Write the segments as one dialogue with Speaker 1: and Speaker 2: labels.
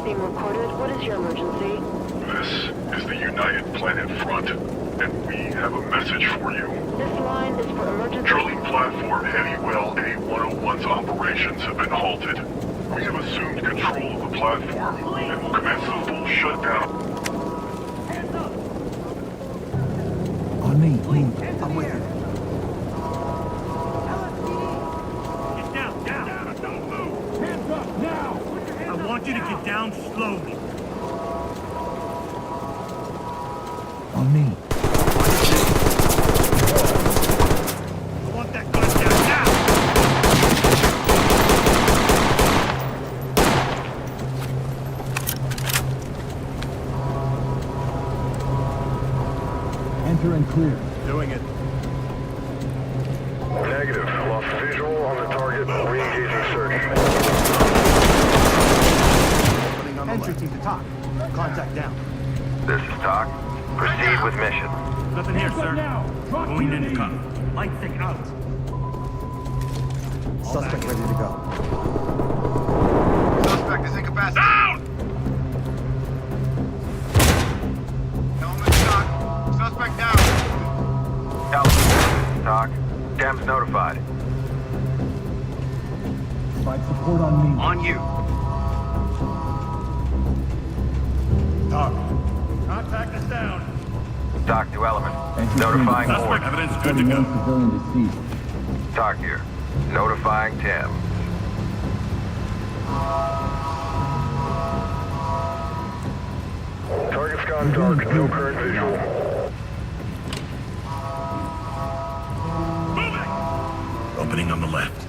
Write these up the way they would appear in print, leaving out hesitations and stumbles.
Speaker 1: Being recorded. What is your emergency?
Speaker 2: This is the United Planet Front, and we have a message for you.
Speaker 1: This line is for emergency.
Speaker 2: Drilling platform Hennywell A-101's operations have been halted. We have assumed control of the platform and will commence a full shutdown.
Speaker 3: Hands up!
Speaker 4: On me.
Speaker 3: I'm with you.
Speaker 5: Get down!
Speaker 3: Don't move! Hands up, now!
Speaker 5: I want you to get down slowly.
Speaker 4: On me.
Speaker 5: I want that gun down now!
Speaker 4: Enter and clear.
Speaker 5: Doing it.
Speaker 2: Negative. Lost visual on the target. Re-engaging search.
Speaker 3: Entry team to TOC. Contact down.
Speaker 6: This is TOC. Proceed with mission.
Speaker 5: Nothing here, sir. Going into cover. Light stick out.
Speaker 3: Suspect ready to go.
Speaker 7: Suspect is incapacitated.
Speaker 5: Down!
Speaker 7: Helmet shot. Suspect down.
Speaker 6: Alpha. TOC. Dems notified.
Speaker 4: Provide support on me.
Speaker 7: On you.
Speaker 5: TOC. Contact us down.
Speaker 6: TOC to element.
Speaker 4: Entry
Speaker 6: Notifying
Speaker 4: team.
Speaker 6: board.
Speaker 5: Evidence good to
Speaker 4: 21
Speaker 5: go.
Speaker 4: civilian deceased.
Speaker 6: TOC here. Notifying Tim.
Speaker 2: Target's gone dark. No current visual.
Speaker 5: Moving! Opening on the left.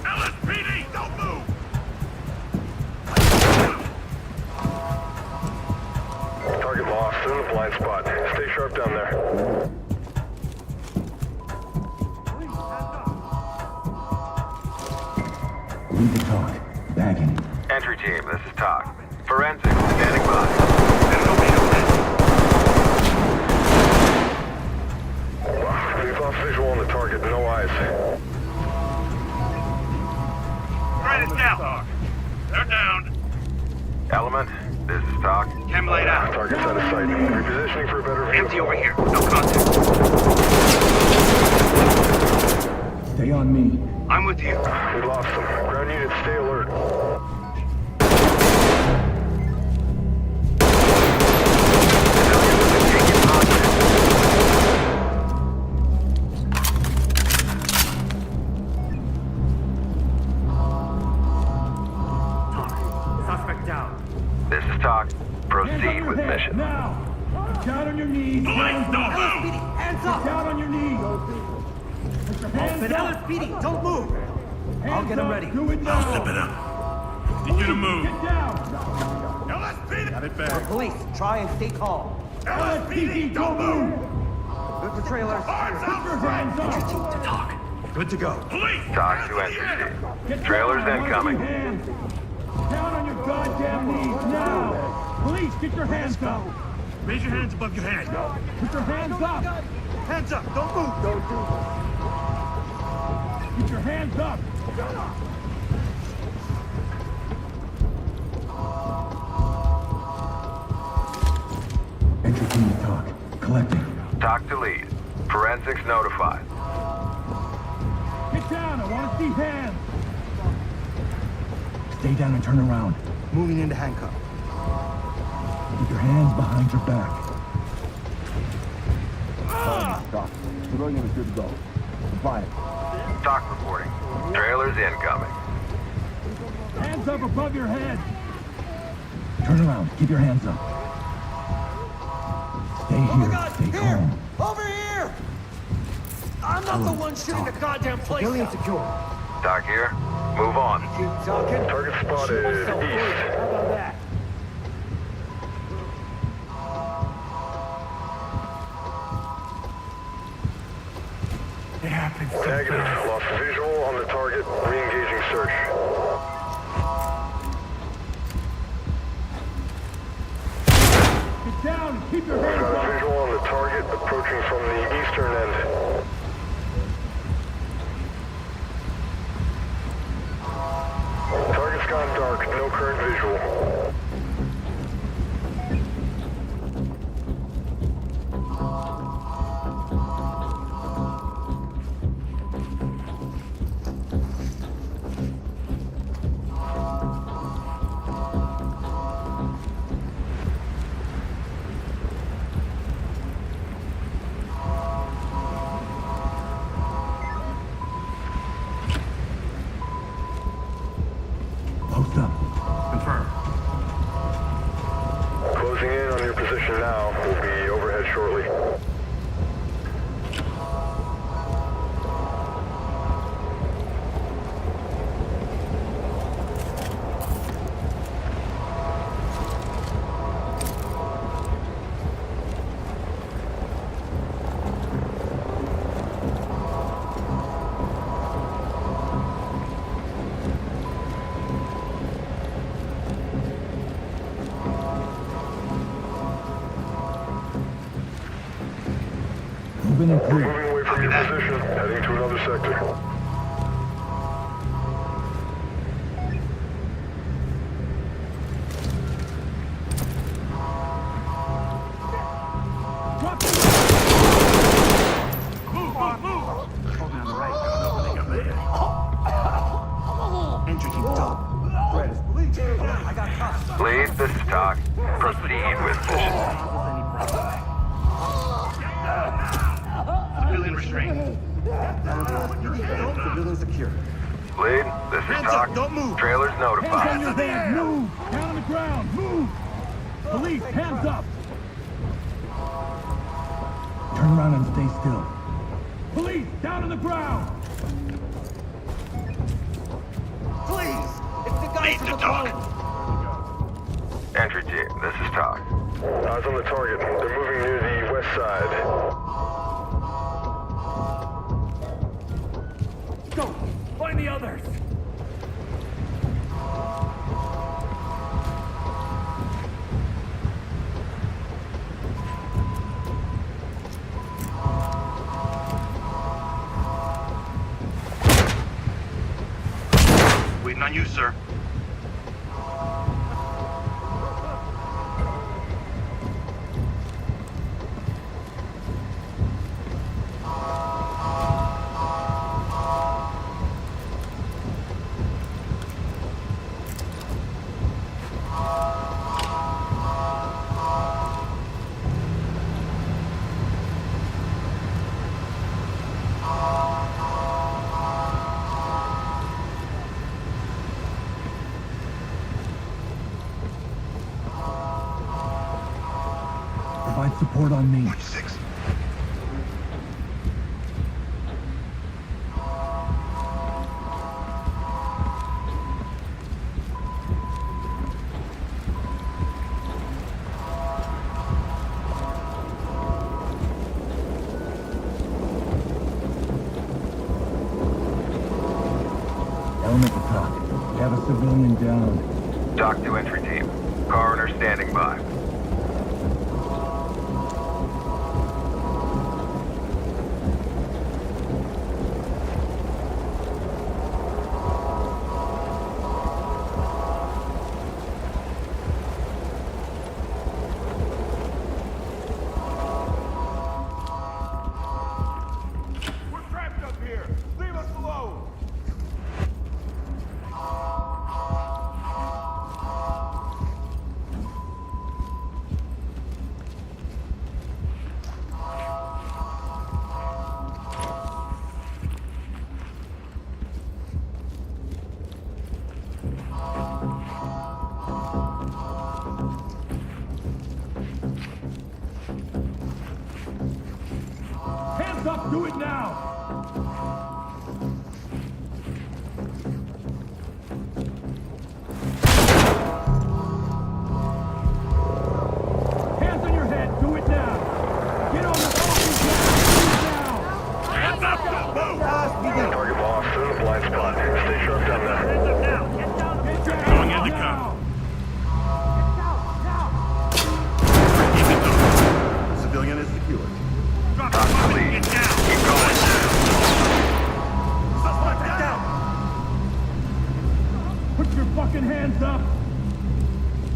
Speaker 5: LSPD, don't move!
Speaker 2: Target lost. In the blind spot. Stay sharp down there.
Speaker 4: Lead the talk. Bagging.
Speaker 6: Entry team, this is TOC. Forensics, standing by.
Speaker 2: We've lost visual on the target. No eyes.
Speaker 5: Right is down. They're down.
Speaker 6: Element, this is TOC.
Speaker 7: Chem laid out.
Speaker 2: Target's out of sight. Repositioning for a better view.
Speaker 7: Empty over here. No contact.
Speaker 4: Stay on me.
Speaker 7: I'm with you.
Speaker 2: We lost them. Ground units, stay alert.
Speaker 5: Suspect down.
Speaker 6: This is TOC. Proceed with mission.
Speaker 3: Now! Down on your knees!
Speaker 5: Police, don't move!
Speaker 3: Hands up! Down on your knees! Put your hands up!
Speaker 5: LSPD, don't move!
Speaker 3: I'll get him ready. Do it now!
Speaker 5: I'll slip it up. Need you to move.
Speaker 3: Get down!
Speaker 5: LSPD! Got it back.
Speaker 3: Police, try and stay calm.
Speaker 5: LSPD, don't move!
Speaker 3: Good for trailers.
Speaker 5: Arms
Speaker 3: Put your hands
Speaker 5: out!
Speaker 3: up!
Speaker 4: To talk.
Speaker 3: Good to go.
Speaker 5: Police!
Speaker 6: TOC to
Speaker 5: hands in the
Speaker 6: entry
Speaker 5: air!
Speaker 6: team.
Speaker 3: Get
Speaker 6: Trailers
Speaker 3: down on one,
Speaker 6: incoming.
Speaker 3: two hands. Down on your goddamn knees now! Police, get your hands up!
Speaker 5: Raise your hands above your head.
Speaker 3: Put your hands up!
Speaker 5: Hands up, don't move!
Speaker 3: Get your hands up!
Speaker 4: Entry team to talk. Collecting.
Speaker 6: TOC to lead. Forensics notified.
Speaker 3: Get down! I want to see hands!
Speaker 4: Stay down and turn around.
Speaker 3: Moving into handcuff.
Speaker 4: Keep your hands behind your back. Stop. Civilian is good to go. Compliant.
Speaker 6: TOC reporting. Trailers incoming.
Speaker 3: Hands up above your head!
Speaker 4: Turn around. Keep your hands up. Stay here. Stay calm.
Speaker 8: Over here! I'm not the one shooting the goddamn place
Speaker 3: Civilian
Speaker 8: up.
Speaker 3: secure.
Speaker 6: TOC here. Move on.
Speaker 3: Keep talking.
Speaker 2: Target spotted east.
Speaker 3: How about that?
Speaker 5: It happened so
Speaker 2: Negative.
Speaker 5: fast.
Speaker 2: Lost visual on the target. Re-engaging search.
Speaker 3: Get down and keep your hands
Speaker 2: Got a
Speaker 3: up!
Speaker 2: visual on the target approaching from the eastern end. Commander.
Speaker 3: Drop the
Speaker 5: Entry team top.
Speaker 6: Lead, this is Talk. Proceed with mission.
Speaker 7: Civilian restraint.
Speaker 4: Civilian secure.
Speaker 6: Lead, this is
Speaker 7: Hands
Speaker 6: Talk.
Speaker 7: up, don't move.
Speaker 6: Trailers
Speaker 3: hands on
Speaker 6: notified.
Speaker 3: your head. Move. Down on the ground. Move. Police, hands up. Turn around and stay still. Police, down on the ground.
Speaker 8: Please! It's the guys from the boat!
Speaker 6: Entry team, this is Talk.
Speaker 2: Eyes on the target. They're moving near the west side.
Speaker 3: Go. Find the others.
Speaker 7: Waiting on you, sir.
Speaker 3: Provide support on me.
Speaker 7: 6.
Speaker 3: Element to talk. We have a civilian down.
Speaker 6: Talk to entry team. Coroner standing by.
Speaker 7: We're trapped up here. Leave us alone.
Speaker 3: Hands up, do it now! Hands on your head, do it now! Get on the fucking ground,
Speaker 7: Hands up! Move!
Speaker 2: Target lost. In the blind spot. Stay sharp down there.
Speaker 3: do it now! Get down!
Speaker 5: Going into
Speaker 3: now!
Speaker 5: cover.
Speaker 4: Civilian is secure.
Speaker 5: Drop
Speaker 6: Talk
Speaker 5: the
Speaker 6: to
Speaker 5: weapon.
Speaker 6: lead.
Speaker 5: Get down.
Speaker 6: Keep going.
Speaker 8: Suspect down!
Speaker 3: Put your fucking hands up!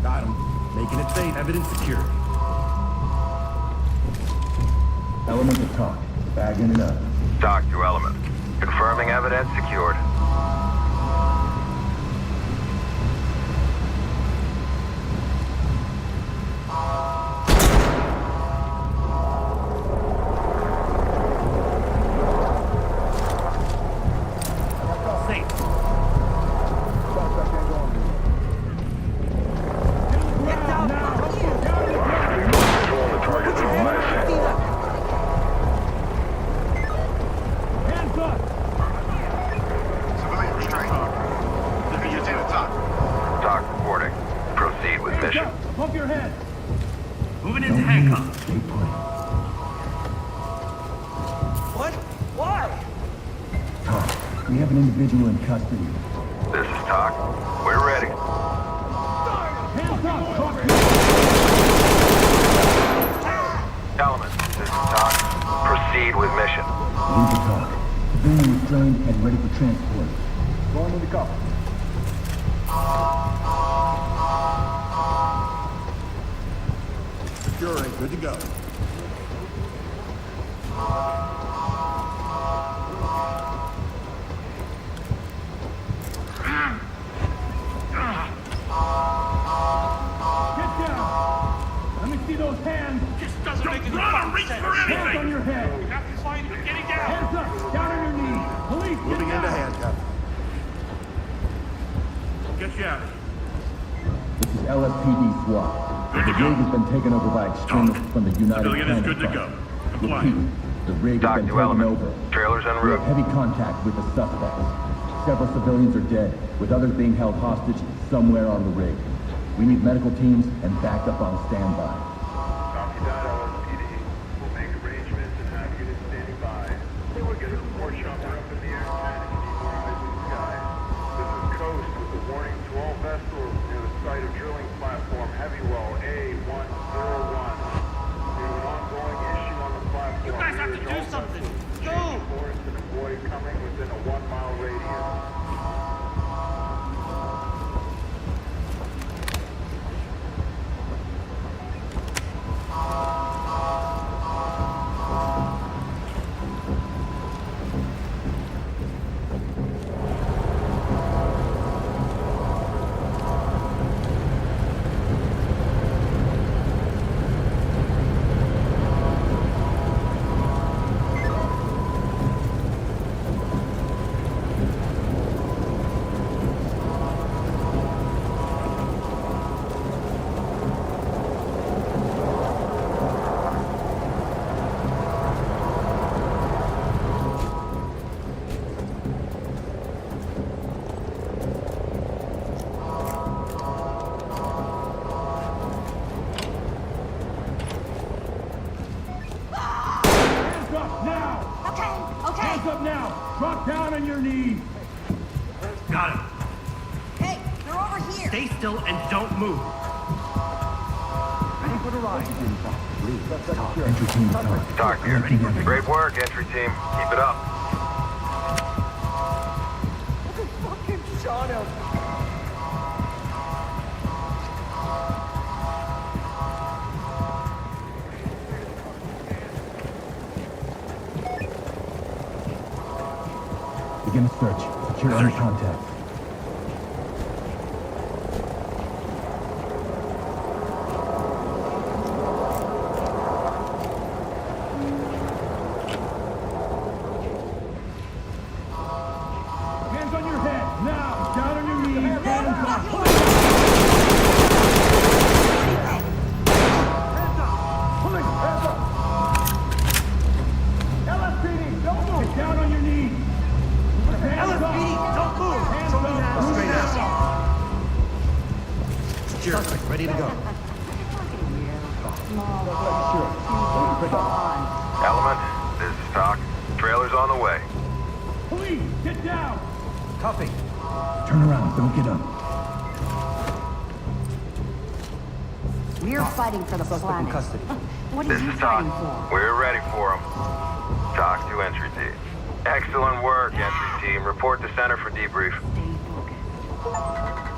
Speaker 4: Got him. Making it safe. Evidence secured.
Speaker 3: Element to talk. Bagging it up.
Speaker 6: Talk to element. Confirming evidence secured.
Speaker 5: Safe.
Speaker 3: Get down now!
Speaker 2: Visual on the target. Advised.
Speaker 3: Hands up!
Speaker 7: Civilian restraint. Lieutenant Talk.
Speaker 6: Talk reporting. Proceed with
Speaker 3: Hands
Speaker 6: mission.
Speaker 3: up! Above your head!
Speaker 5: Moving into handcuffs.
Speaker 3: Stay put.
Speaker 8: What? Why?
Speaker 3: Talk. We have an individual in custody.
Speaker 6: This is Talk. We're ready.
Speaker 3: Hands up! Talk to
Speaker 6: Element, this is Talk. Proceed with mission.
Speaker 3: Need to talk. Civilian
Speaker 9: restrained and ready for transport.
Speaker 4: Go on with the cup.
Speaker 7: Security, good to go.
Speaker 3: Get down! Let me see those hands!
Speaker 5: This doesn't make any fucking sense.
Speaker 3: Hands on your head!
Speaker 5: We have to find him. Getting down.
Speaker 3: Hands up! Down on your knees! Police,
Speaker 7: Moving
Speaker 3: get
Speaker 7: into
Speaker 3: down!
Speaker 7: handcuff.
Speaker 5: Get you out.
Speaker 9: This is LSPD SWAT.
Speaker 5: Good to
Speaker 9: The
Speaker 5: go.
Speaker 9: rig has been taken over by extremists from the United
Speaker 5: Civilian is
Speaker 9: Planet
Speaker 5: good to
Speaker 9: Front.
Speaker 5: go. Comply.
Speaker 9: Repeat, the rig has
Speaker 6: Doc
Speaker 9: been
Speaker 6: to
Speaker 9: taken
Speaker 6: element.
Speaker 9: over.
Speaker 6: Trailers en
Speaker 9: We
Speaker 6: route.
Speaker 9: have heavy contact with the suspects. Several civilians are dead, with others being held hostage somewhere on the rig. We need medical teams and backup on standby.
Speaker 2: Copy that, LSPD. We'll make arrangements and have units standing by. We'll get a support chopper up in the air and if you need more eyes in the sky. This is Coast with a warning to all vessels near the site of drilling platform Heavy Well A101. Due to an ongoing issue on the platform,
Speaker 5: You guys have to do something. Go!
Speaker 2: Force and avoid coming within a 1-mile radius.
Speaker 3: Hands up now!
Speaker 10: Okay.
Speaker 3: Hands up now! Drop down on your knees!
Speaker 5: Got him.
Speaker 10: Hey, they're over here.
Speaker 5: Stay still and don't move.
Speaker 9: Entry team talk.
Speaker 6: Doc here. Great work, entry team. Keep it up.
Speaker 8: Fucking Sean out.
Speaker 9: Begin a search. Secure any contact.
Speaker 3: Hands on your head! Now! Down on your knees! Hands up!
Speaker 4: Police, hands up! LSPD, don't move!
Speaker 3: Get down on your knees! Hands up!
Speaker 8: LSPD, don't move.
Speaker 3: Hands
Speaker 8: Show me
Speaker 3: up!
Speaker 8: that.
Speaker 3: Move
Speaker 8: Straight
Speaker 3: now.
Speaker 8: Suspect ready to go.
Speaker 6: Element, this is Doc. Trailers on the way.
Speaker 3: Police, get down!
Speaker 8: Copy.
Speaker 9: Turn around. Don't get up.
Speaker 10: We're fighting for the
Speaker 8: Suspect in
Speaker 10: planet.
Speaker 8: custody.
Speaker 10: What are
Speaker 6: This
Speaker 10: you
Speaker 6: is
Speaker 10: fighting
Speaker 6: Doc.
Speaker 10: for?
Speaker 6: We're ready for him. Doc to entry team. Excellent work, entry team. Report to center for debrief.
Speaker 10: Stay focused.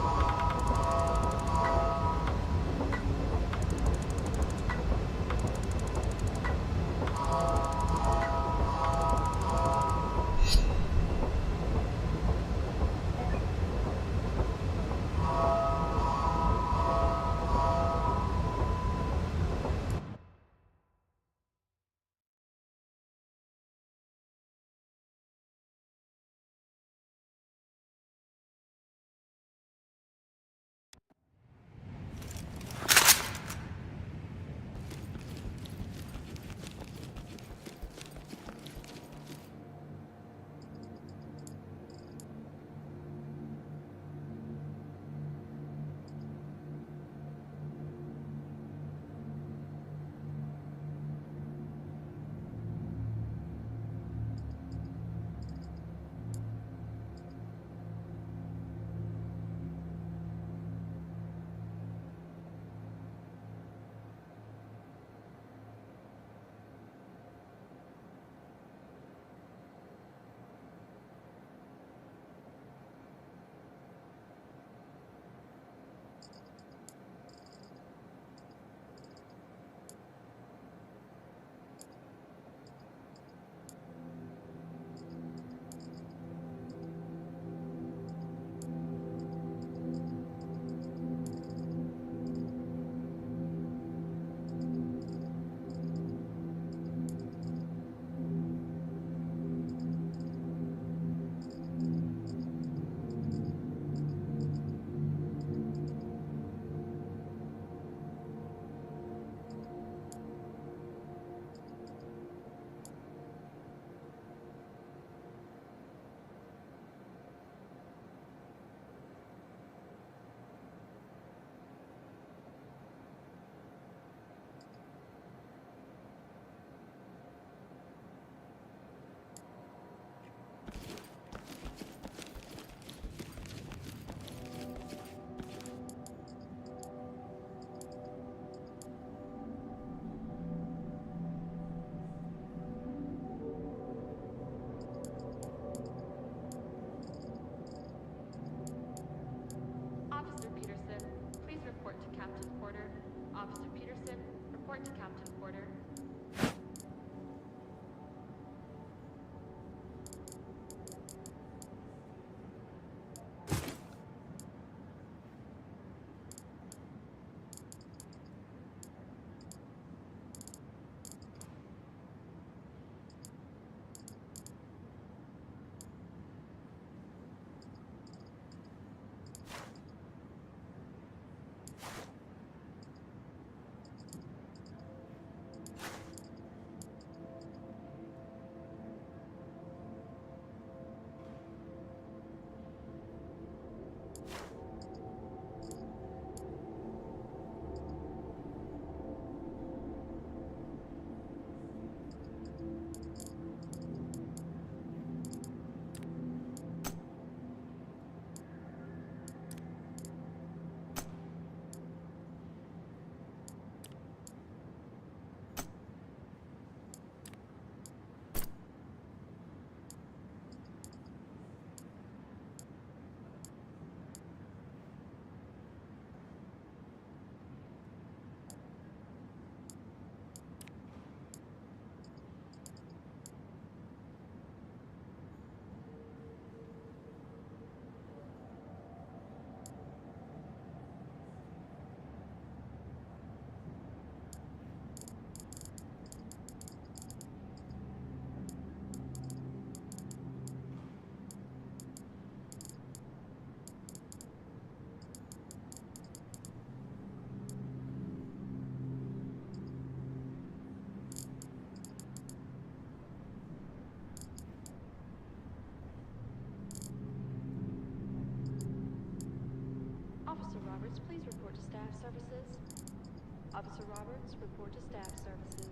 Speaker 1: Officer Roberts, report to staff services.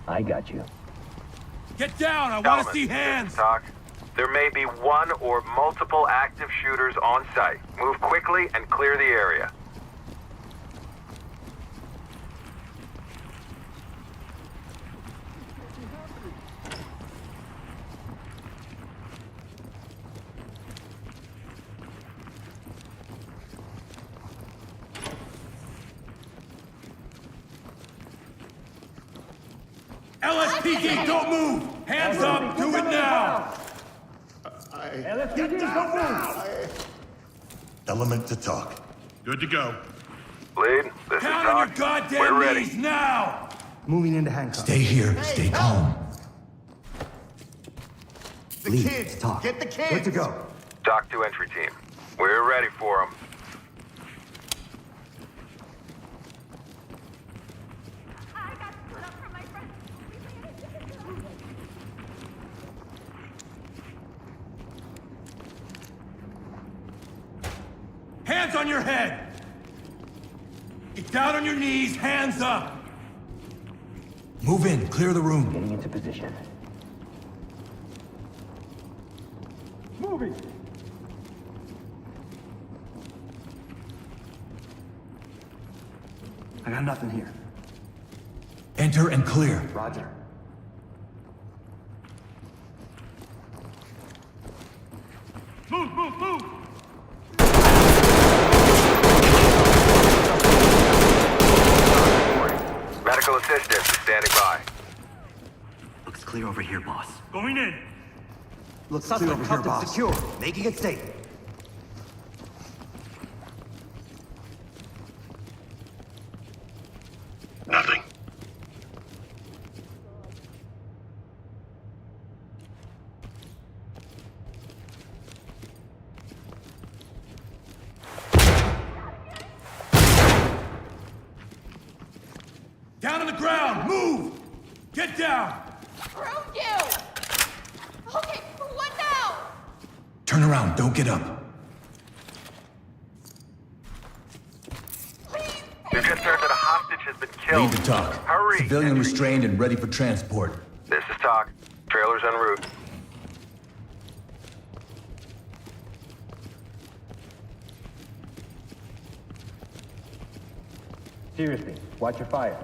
Speaker 9: I got you.
Speaker 3: Get down! I want to
Speaker 6: Gentlemen,
Speaker 3: see
Speaker 6: this is
Speaker 3: hands!
Speaker 6: Talk. There may be one or multiple active shooters on site. Move quickly and clear the area.
Speaker 3: LSPD, don't move! Hands up! Do it now!
Speaker 4: LSPD, don't move!
Speaker 7: Element to talk.
Speaker 5: Good to go.
Speaker 6: Lead, this is
Speaker 3: Down on your
Speaker 6: Talk.
Speaker 3: goddamn
Speaker 6: We're ready.
Speaker 3: knees now!
Speaker 8: Moving into handcuffs.
Speaker 7: Stay here. Stay calm.
Speaker 8: The kids. Talk. Get the kids. Good to go.
Speaker 6: Talk to entry team. We're ready for them.
Speaker 10: I got split up from my friend.
Speaker 3: Hands on your head! Get down on your knees, hands up!
Speaker 7: Move in. Clear the room.
Speaker 9: Getting into position.
Speaker 3: Moving!
Speaker 8: I got nothing here.
Speaker 7: Enter and clear.
Speaker 8: Roger.
Speaker 3: Move, move, move!
Speaker 6: Medical assistance is standing by.
Speaker 8: Looks clear over here, boss.
Speaker 5: Going in.
Speaker 8: Looks clear over here, boss. Secure. Making it safe.
Speaker 5: Nothing.
Speaker 3: Down on the ground! Move! Get down!
Speaker 10: Screw you! Okay, what now?
Speaker 7: Turn around. Don't get up.
Speaker 10: Please!
Speaker 6: We've just heard that a hostage has been killed.
Speaker 7: Lead to talk.
Speaker 6: Hurry!
Speaker 7: Civilian
Speaker 6: entry.
Speaker 7: restrained and ready for transport.
Speaker 6: This is Talk. Trailer's en route.
Speaker 9: Seriously, watch your fire.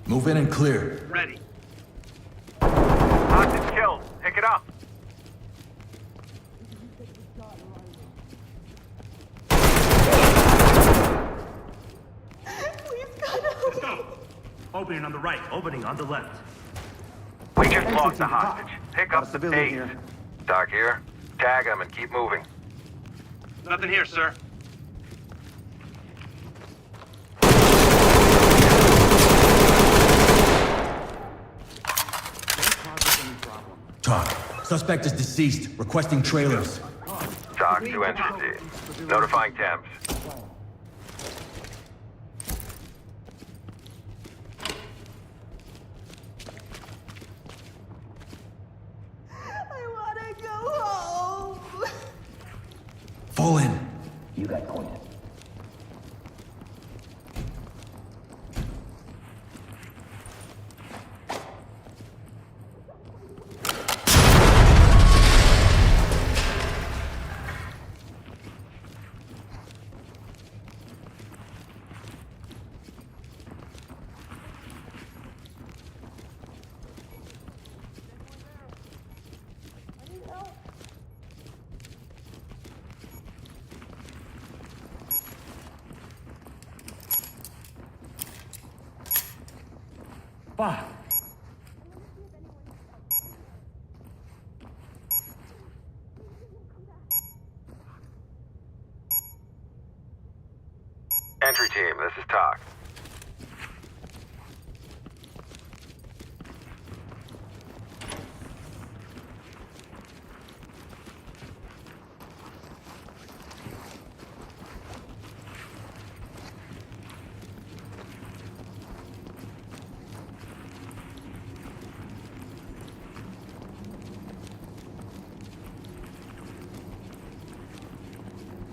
Speaker 7: Move in and clear.
Speaker 5: Ready.
Speaker 6: Hostage killed. Pick it up.
Speaker 5: Let's go. Opening on the right. Opening on the left.
Speaker 6: We just lost the hostage. Pick up the
Speaker 8: civilian
Speaker 6: pace.
Speaker 8: here.
Speaker 6: Talk here. Tag him and keep moving.
Speaker 5: Nothing here, sir.
Speaker 9: Talk. Suspect is deceased. Requesting trailers.
Speaker 6: Talk to entry team. Notifying Thames.
Speaker 10: I wanna go home.
Speaker 9: Fall in. You got going.
Speaker 3: Fuck.
Speaker 6: Entry team, this is Talk.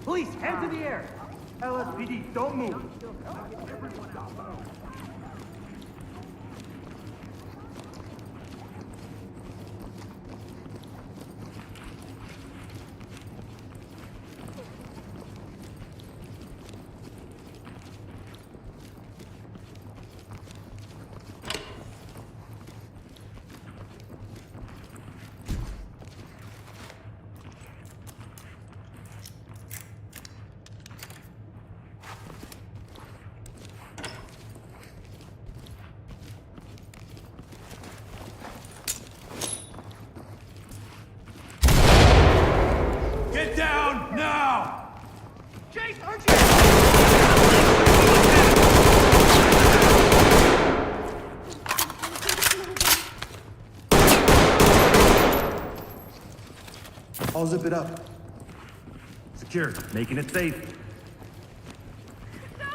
Speaker 8: Police, hands in the air!
Speaker 3: LSPD, don't move. Get down now!
Speaker 8: Chase, aren't you?
Speaker 3: I'll zip it up. Secure, making it safe.
Speaker 10: No,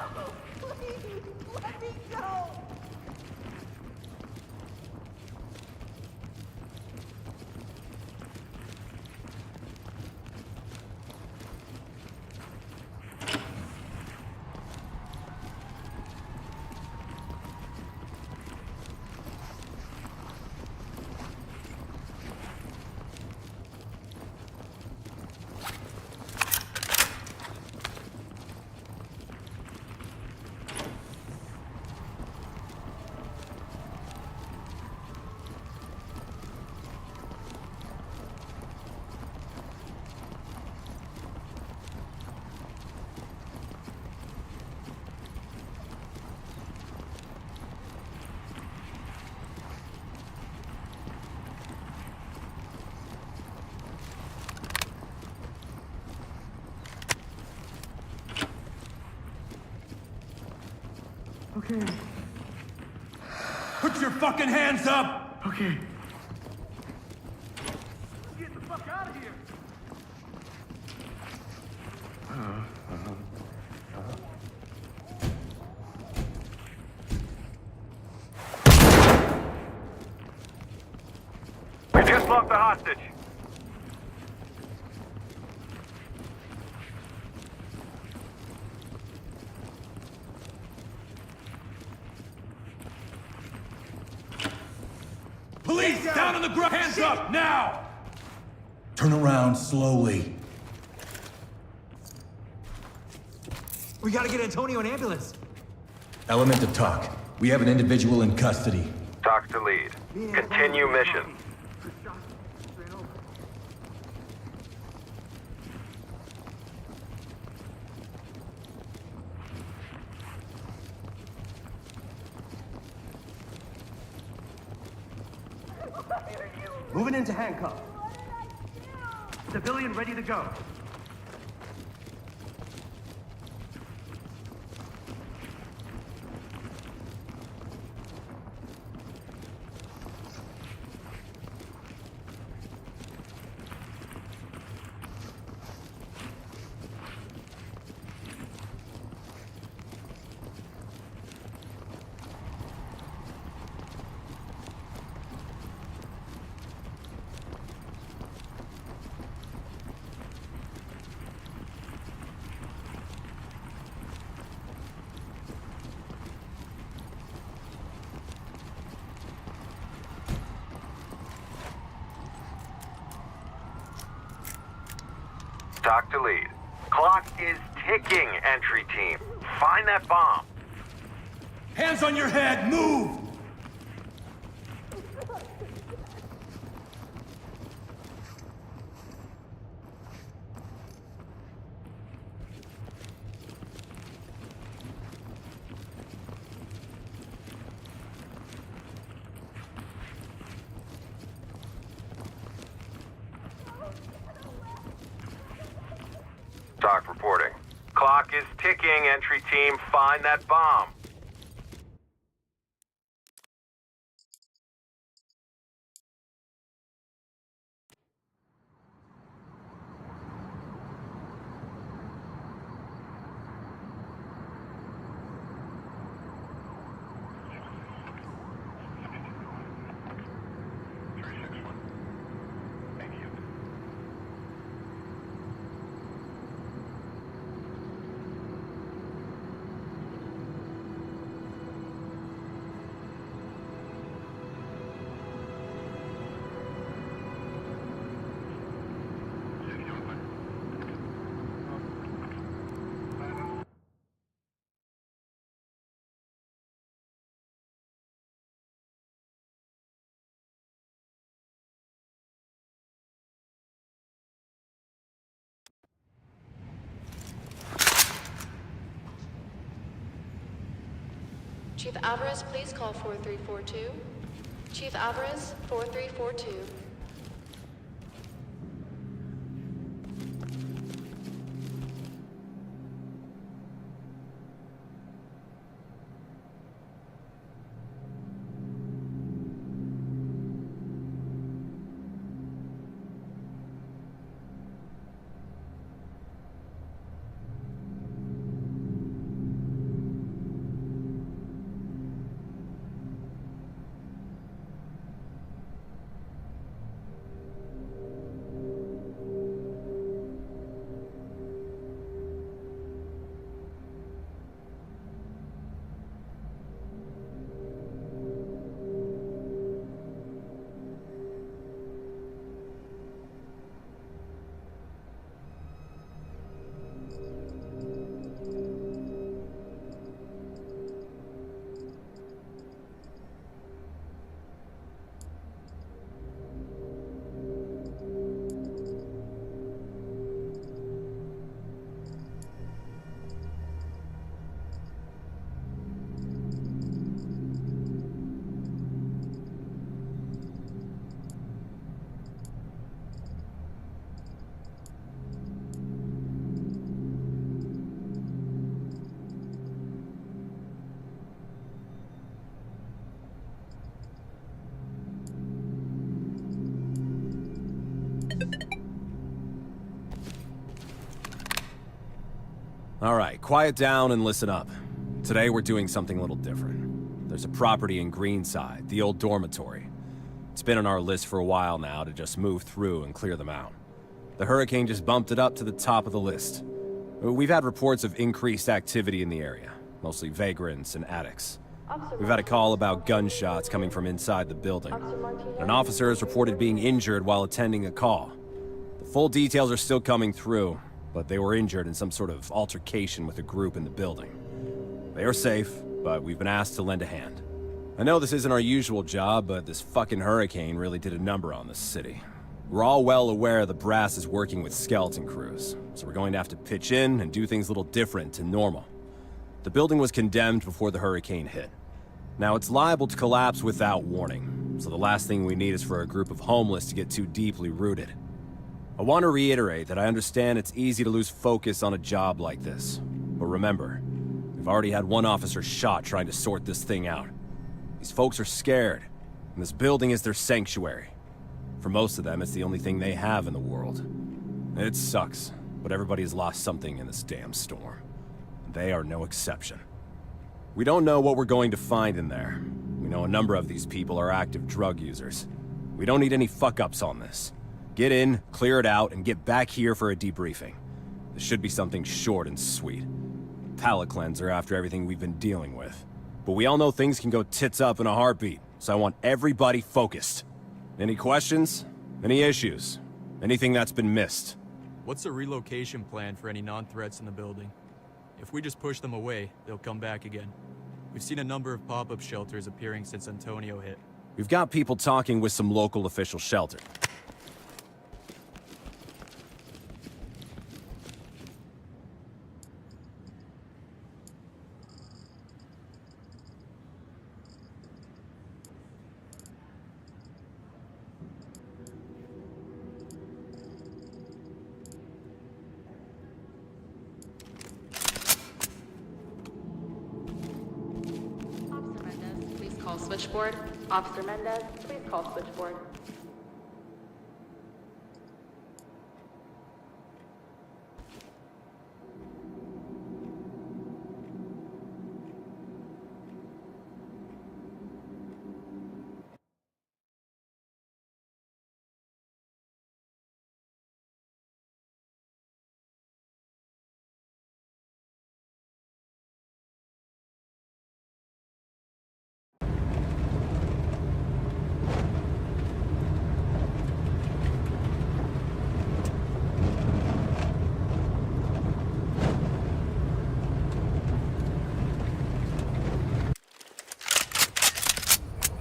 Speaker 10: please, let me go.
Speaker 3: Okay. Put your fucking hands up! Okay.
Speaker 7: Get the fuck out of here!
Speaker 6: We just lost the hostage.
Speaker 3: Police, down on the ground! Hands up, now!
Speaker 9: Turn around slowly.
Speaker 8: We gotta get Antonio an ambulance.
Speaker 9: Element to talk. We have an individual in custody.
Speaker 6: Talk to lead. Continue mission.
Speaker 8: Moving into handcuff. Civilian ready to go.
Speaker 6: Talk to lead. Clock is ticking, entry team. Find that bomb.
Speaker 3: Hands on your head, move!
Speaker 6: Doc reporting. Clock is ticking, entry team. Find that bomb.
Speaker 1: Chief Alvarez, please call 4342. Chief Alvarez, 4342.
Speaker 11: Alright, quiet down and listen up. Today we're doing something a little different. There's a property in Greenside, the old dormitory. It's been on our list for a while now to just move through and clear them out. The hurricane just bumped it up to the top of the list. We've had reports of increased activity in the area, mostly vagrants and addicts. We've had a call about gunshots coming from inside the building. An officer is reported being injured while attending a call. The full details are still coming through, but they were injured in some sort of altercation with a group in the building. They are safe, but we've been asked to lend a hand. I know this isn't our usual job, but this fucking hurricane really did a number on this city. We're all well aware the brass is working with skeleton crews, so we're going to have to pitch in and do things a little different and normal. The building was condemned before the hurricane hit. Now it's liable to collapse without warning, so the last thing we need is for a group of homeless to get too deeply rooted. I want to reiterate that I understand it's easy to lose focus on a job like this. But remember, we've already had one officer shot trying to sort this thing out. These folks are scared, and this building is their sanctuary. For most of them, it's the only thing they have in the world. It sucks, but everybody has lost something in this damn storm. They are no exception. We don't know what we're going to find in there. We know a number of these people are active drug users. We don't need any fuck-ups on this. Get in, clear it out, and get back here for a debriefing. This should be something short and sweet. Palate cleanser after everything we've been dealing with. But we all know things can go tits up in a heartbeat, so I want everybody focused. Any questions? Any issues? Anything that's been missed?
Speaker 12: What's the relocation plan for any non-threats in the building? If we just push them away, they'll come back again. We've seen a number of pop-up shelters appearing since Antonio hit.
Speaker 11: We've got people talking with some local official shelter.
Speaker 1: Officer Mendez, please call switchboard. Officer Mendez, please call switchboard.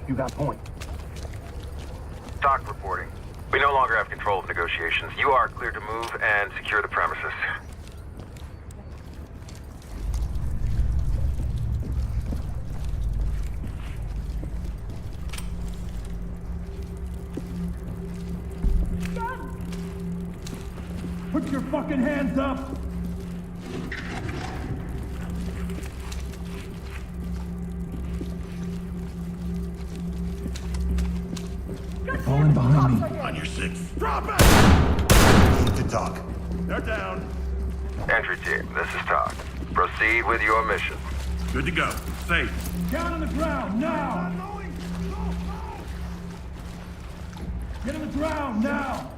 Speaker 9: You got point.
Speaker 6: Doc reporting. We no longer have control of negotiations. You are cleared to move and secure the premises.
Speaker 3: Put your fucking hands up!
Speaker 9: Falling behind me.
Speaker 7: On your six. Drop it! Need to talk. They're down.
Speaker 6: Entry team, this is Doc. Proceed with your mission.
Speaker 5: Good to go. Safe.
Speaker 3: Down on the ground, now! Get on the ground, now!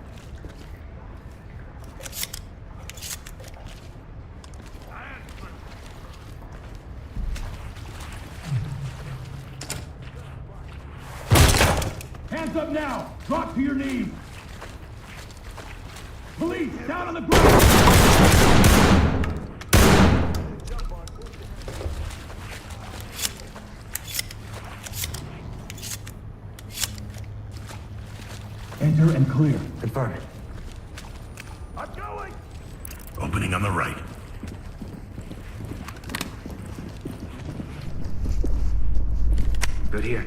Speaker 3: Hands up now! Drop to your knees! Police, down on the ground!
Speaker 9: Enter and clear.
Speaker 8: Confirm.
Speaker 7: I'm going!
Speaker 5: Opening on the right.
Speaker 8: Good here.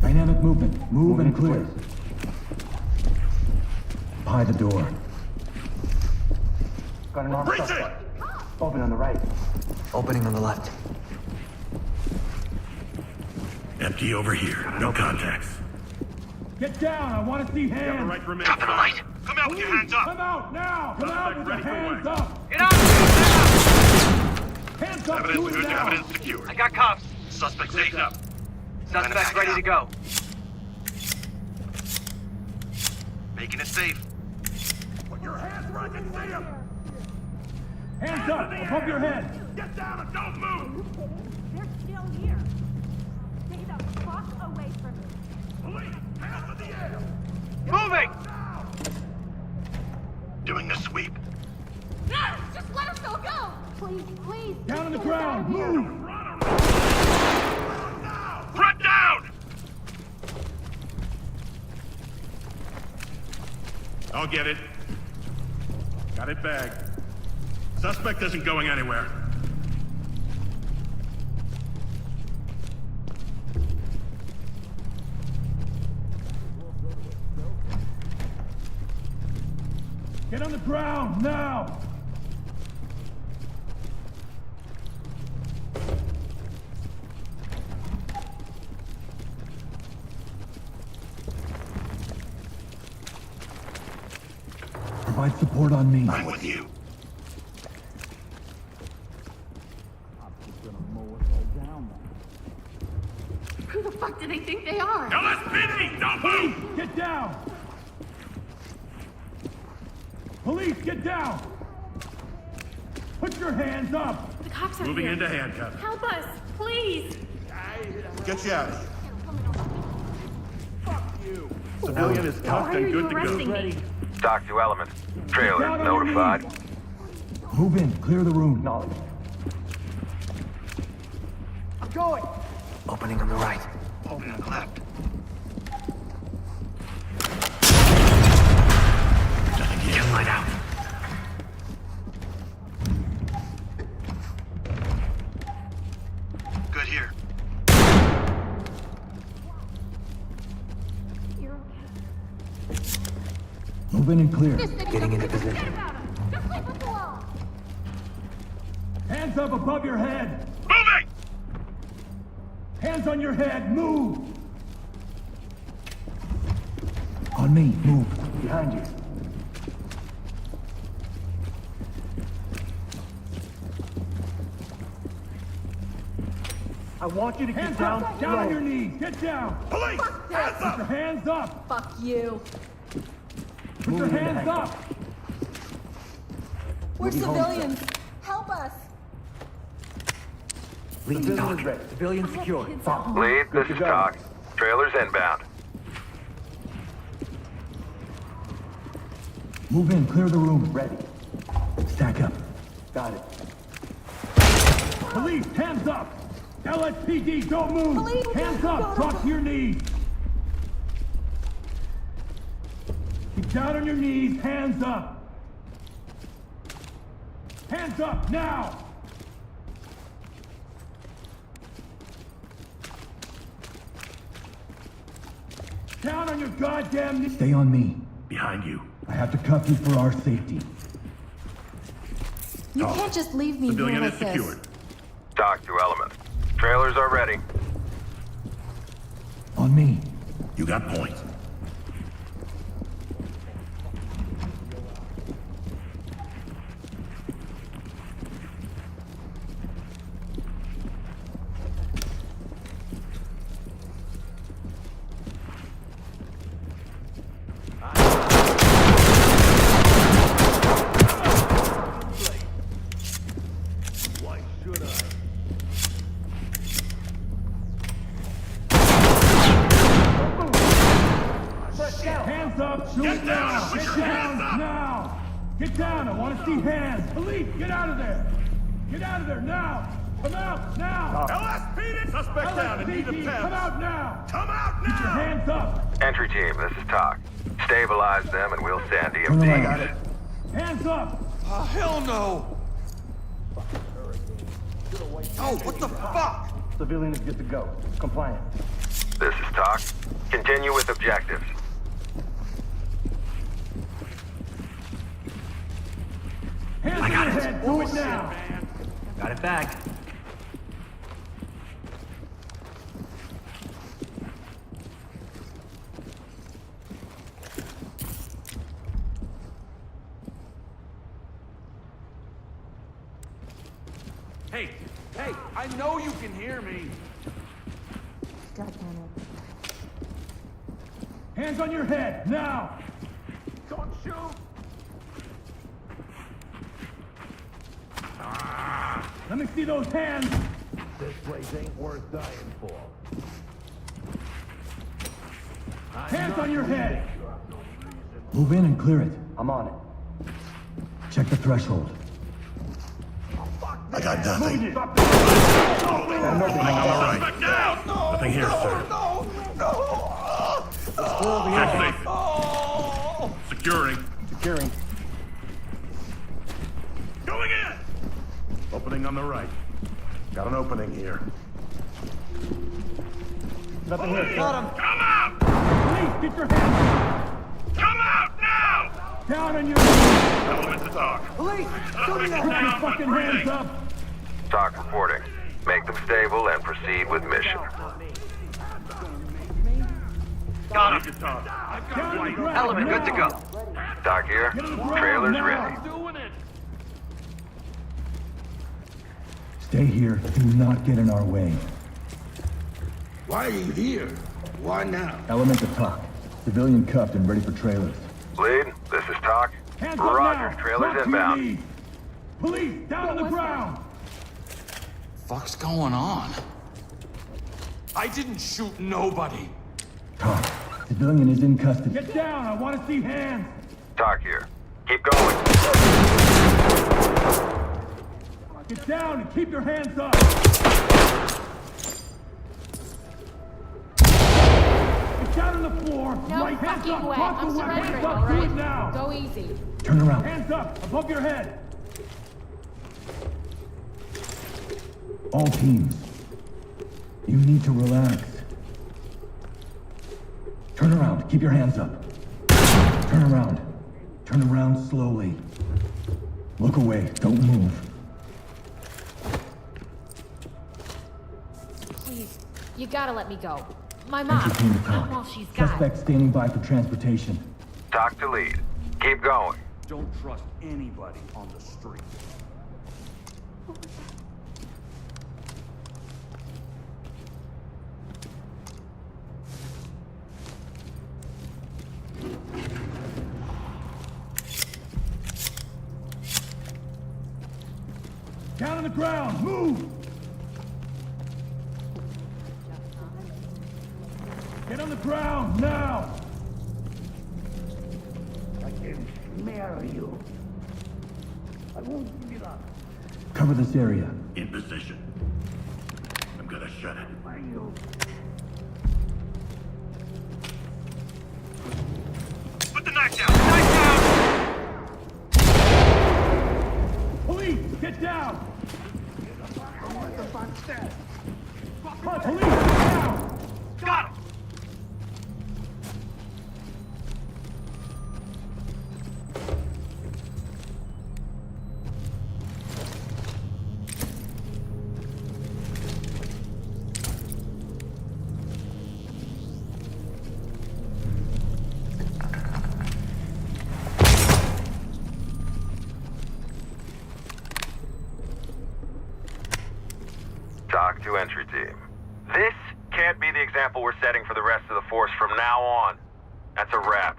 Speaker 9: Dynamic movement. Move and clear. By the door.
Speaker 8: Got an armed
Speaker 7: Breach it!
Speaker 8: suspect. Open on the right. Opening on the left.
Speaker 5: Empty over here. No contacts.
Speaker 3: Get down, I want to see hands!
Speaker 7: You have a right to remain
Speaker 5: Top of the light.
Speaker 7: silent.
Speaker 5: Come out with your hands up.
Speaker 3: Come out, now! Come out with your
Speaker 7: ready for
Speaker 3: hands
Speaker 7: work.
Speaker 3: up!
Speaker 5: Get out!
Speaker 3: Hands up,
Speaker 5: Evidence
Speaker 3: do it
Speaker 5: good.
Speaker 3: now!
Speaker 5: Evidence secured.
Speaker 8: I got cuffs.
Speaker 5: Suspect saved up.
Speaker 8: Suspect ready to go.
Speaker 5: Making it safe.
Speaker 7: Put your hands where I can see them!
Speaker 3: Hands up, above your head!
Speaker 7: Get down and don't move!
Speaker 10: They're still here. Stay the fuck away from me.
Speaker 7: Police, hands in the air!
Speaker 8: Moving!
Speaker 7: Now!
Speaker 5: Doing the sweep.
Speaker 10: No! Just let us all go! Please, please!
Speaker 3: Down on the ground, move!
Speaker 5: Front down! I'll get it. Got it bagged. Suspect isn't going anywhere.
Speaker 3: Get on the ground, now!
Speaker 9: Provide support on me.
Speaker 5: I'm with you.
Speaker 1: fuck do they think they are?
Speaker 5: LSPD, don't move!
Speaker 3: Get down! Police, get down! Put your hands up!
Speaker 1: The cops are
Speaker 5: Moving
Speaker 1: here.
Speaker 5: into handcuffs.
Speaker 1: Help us, please!
Speaker 7: Get you out of here.
Speaker 5: Civilian is
Speaker 1: Why
Speaker 5: cuffed
Speaker 1: are
Speaker 5: and
Speaker 1: you
Speaker 5: good to
Speaker 1: arresting
Speaker 5: go.
Speaker 1: me?
Speaker 6: Talk to Element. Trailer
Speaker 3: Down on your
Speaker 6: notified.
Speaker 3: knees.
Speaker 9: Move in, clear the room.
Speaker 8: Knowledge. I'm going.
Speaker 9: Opening on the right.
Speaker 7: Open on the left.
Speaker 9: Get light out.
Speaker 7: Good here.
Speaker 10: You're okay.
Speaker 9: Move in and clear.
Speaker 10: Getting into position. Forget about him. Just leave us alone.
Speaker 3: Hands up above your head!
Speaker 5: Moving!
Speaker 3: Hands on your head, move!
Speaker 9: On me, move.
Speaker 8: Behind you. I want you to get
Speaker 3: Hands
Speaker 8: down.
Speaker 3: up! Down on
Speaker 8: low.
Speaker 3: your knees! Get down!
Speaker 5: Police! Hands
Speaker 3: Put your
Speaker 5: up!
Speaker 3: hands up!
Speaker 10: Fuck you.
Speaker 3: Put your hands up!
Speaker 10: We're civilians. Help us.
Speaker 8: Lead to talk. Civilian secure. Follow.
Speaker 6: Lead, this is Talk. Trailer's inbound.
Speaker 9: Move in, clear the room.
Speaker 8: Ready.
Speaker 9: Stack up.
Speaker 8: Got it.
Speaker 3: Police, hands up! LSPD, don't move!
Speaker 10: Police,
Speaker 3: Hands
Speaker 10: go
Speaker 3: up!
Speaker 10: to-
Speaker 3: Drop to your knees! Get down on your knees, hands up! Hands up, now! Down on your goddamn knees!
Speaker 9: Stay on me.
Speaker 5: Behind you.
Speaker 9: I have to cuff you for our safety.
Speaker 10: You can't just leave me here
Speaker 5: Civilian
Speaker 10: like
Speaker 5: is
Speaker 10: this.
Speaker 5: secured.
Speaker 6: Talk to Element. Trailers are ready.
Speaker 9: On me.
Speaker 5: You got points.
Speaker 2: Why should I?
Speaker 3: Hands up! Shoot
Speaker 5: Get down!
Speaker 3: now!
Speaker 5: Put
Speaker 3: Get
Speaker 5: your
Speaker 3: down
Speaker 5: hands up!
Speaker 3: now! Get down! I want to see hands! Police, get out of there! Get out of there now! Come out now!
Speaker 5: LSPD! Suspect down in need of
Speaker 3: LSPD,
Speaker 5: temps.
Speaker 3: come out now!
Speaker 5: Come out
Speaker 3: Get your
Speaker 5: now!
Speaker 3: hands up!
Speaker 6: Entry team, this is Talk. Stabilize them and we'll send
Speaker 9: Turn
Speaker 6: EMT.
Speaker 9: around.
Speaker 3: Hands up!
Speaker 7: Hell no! Oh, what the fuck?
Speaker 8: Civilian is good to go. Compliant.
Speaker 6: This is Talk. Continue with objectives.
Speaker 3: Hands on your head! Do it now!
Speaker 8: Got it back.
Speaker 3: Hey! Hey! I know you can hear me!
Speaker 10: God damn it.
Speaker 3: Hands on your head! Now! Don't shoot! Let me see those hands!
Speaker 2: This place ain't worth dying for.
Speaker 3: Hands on your head!
Speaker 9: Move in and clear it.
Speaker 8: I'm on it.
Speaker 9: Check the threshold.
Speaker 7: I got nothing.
Speaker 5: Suspect down! Nothing here, sir. Check safe. Securing.
Speaker 8: Securing.
Speaker 5: Going in! Opening on the right.
Speaker 2: Got an opening here.
Speaker 8: Nothing here. Got him.
Speaker 5: Come out!
Speaker 3: Police, get your hands
Speaker 5: Come out now!
Speaker 3: up! Down on your knees!
Speaker 5: Element to Talk.
Speaker 8: Police!
Speaker 5: Suspect
Speaker 3: Put your
Speaker 5: down.
Speaker 3: fucking
Speaker 5: Breathing.
Speaker 3: hands up!
Speaker 6: Talk reporting. Make them stable and proceed with mission.
Speaker 5: Got him. Talk.
Speaker 3: Down on the ground!
Speaker 6: Element, good to go. Talk here.
Speaker 3: Get on the ground
Speaker 6: Trailers
Speaker 3: now.
Speaker 6: ready.
Speaker 5: Doing it.
Speaker 9: Stay here. Do not get in our way.
Speaker 3: Why are you here? Why now?
Speaker 9: Element to talk. Civilian cuffed and ready for trailers.
Speaker 6: Lead, this is Talk.
Speaker 3: Hands up
Speaker 6: Roger,
Speaker 3: now.
Speaker 6: trailers
Speaker 3: Talk to your
Speaker 6: inbound.
Speaker 3: lead. Police, down on the ground.
Speaker 8: Fuck's going on? I didn't shoot nobody.
Speaker 9: Talk. Civilian is in custody.
Speaker 3: Get down. I want to see hands.
Speaker 6: Talk here. Keep going.
Speaker 3: Get down and keep your hands up. Get down on the floor.
Speaker 10: No
Speaker 3: right hands
Speaker 10: fucking
Speaker 3: up.
Speaker 10: way.
Speaker 3: Drop the
Speaker 10: I'm
Speaker 3: weapon.
Speaker 10: surrendering,
Speaker 3: Hands up.
Speaker 10: all
Speaker 3: Do it
Speaker 10: right?
Speaker 3: now.
Speaker 10: Go easy.
Speaker 9: Turn around.
Speaker 3: Hands up above your head.
Speaker 9: All teams. You need to relax. Turn around. Keep your hands up. Turn around. Turn around slowly. Look away. Don't move.
Speaker 10: Please, you gotta let me go. My
Speaker 9: Entry
Speaker 10: mom,
Speaker 9: team to talk.
Speaker 10: well, she's got...
Speaker 9: Suspect standing by for transportation.
Speaker 6: Talk to lead. Keep going.
Speaker 3: Don't trust anybody on the street. Down on the ground! Move! Get on the ground, now! I can smell you. I won't give it up.
Speaker 9: Cover this area.
Speaker 5: In position. I'm gonna shut it. Put the knife down! Knife down!
Speaker 3: Police, get down! Police, get down!
Speaker 5: Got him!
Speaker 6: Talk to entry team. This can't be the example we're setting for the rest of the force from now on. That's a wrap.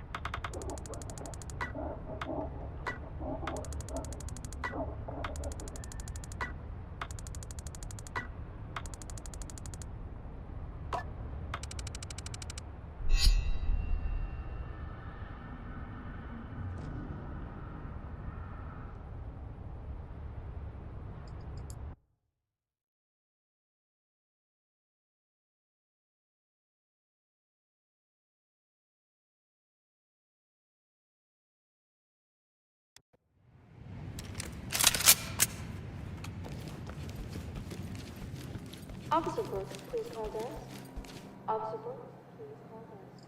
Speaker 1: Officer Brooks, please call desk. Officer Brooks, please call desk.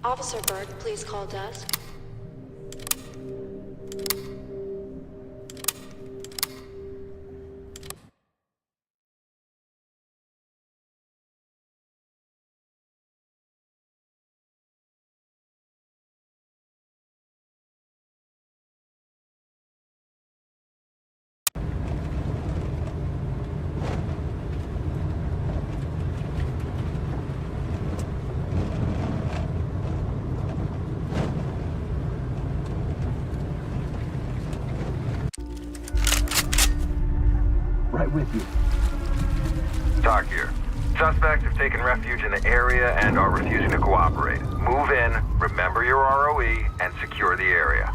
Speaker 13: Officer Berg, please call desk.
Speaker 9: Right with you.
Speaker 6: Talk here. Suspects have taken refuge in the area and are refusing to cooperate. Move in, remember your ROE, and secure the area.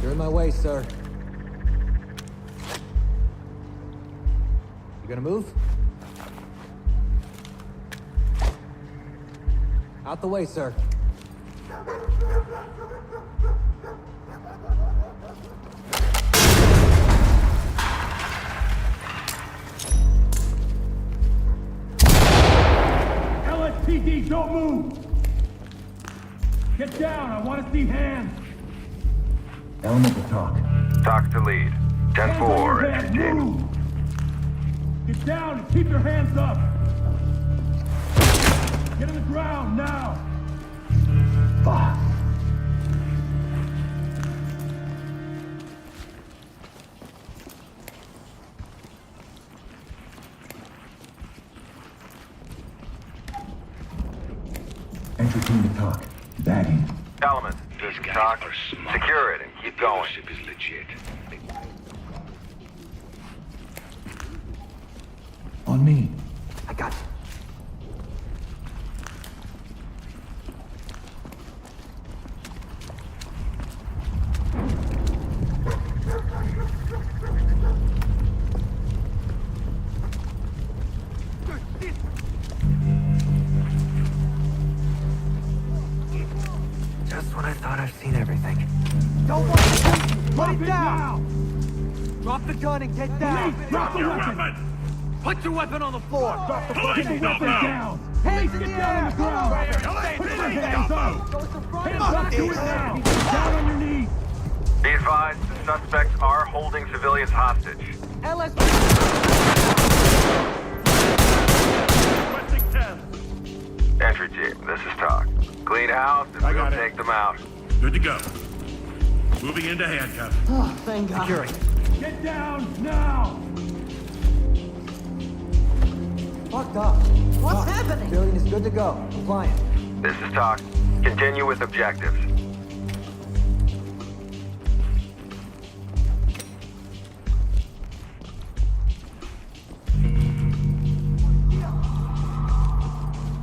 Speaker 8: You're in my way, sir. You gonna move? Out the way, sir.
Speaker 3: LSPD, don't move! Get down, I want to see hands!
Speaker 9: Element to talk.
Speaker 6: Talk to lead.
Speaker 3: Hands on
Speaker 6: 10-4,
Speaker 3: your head,
Speaker 6: entry team.
Speaker 3: move! Get down and keep your hands up! Get on the ground, now!
Speaker 9: Fuck. Entry team to talk. Bagging.
Speaker 6: Element, this is talk. Secure it and keep going.
Speaker 7: is legit.
Speaker 9: On me. I got you.
Speaker 8: Just when I thought I've seen everything. Don't want to shoot you! Put it down! Drop the gun and get down!
Speaker 3: Police, drop the weapon!
Speaker 8: Put your weapon on the floor! Drop the
Speaker 3: Get the weapon down! Hands get down on the ground! Put your hands up! Hands up, do it now! Down on your knees!
Speaker 6: Be advised, the suspects are holding civilians hostage.
Speaker 5: Requesting 10.
Speaker 6: Entry team, this is talk. Clean house and
Speaker 5: I
Speaker 6: we'll
Speaker 5: got it.
Speaker 6: take them out.
Speaker 5: Good to go. Moving into handcuffs.
Speaker 8: Oh, thank God. Securing.
Speaker 3: Get down, now!
Speaker 8: Fucked up. What's happening? Civilian is good to go. Compliant.
Speaker 6: This is talk. Continue with objectives.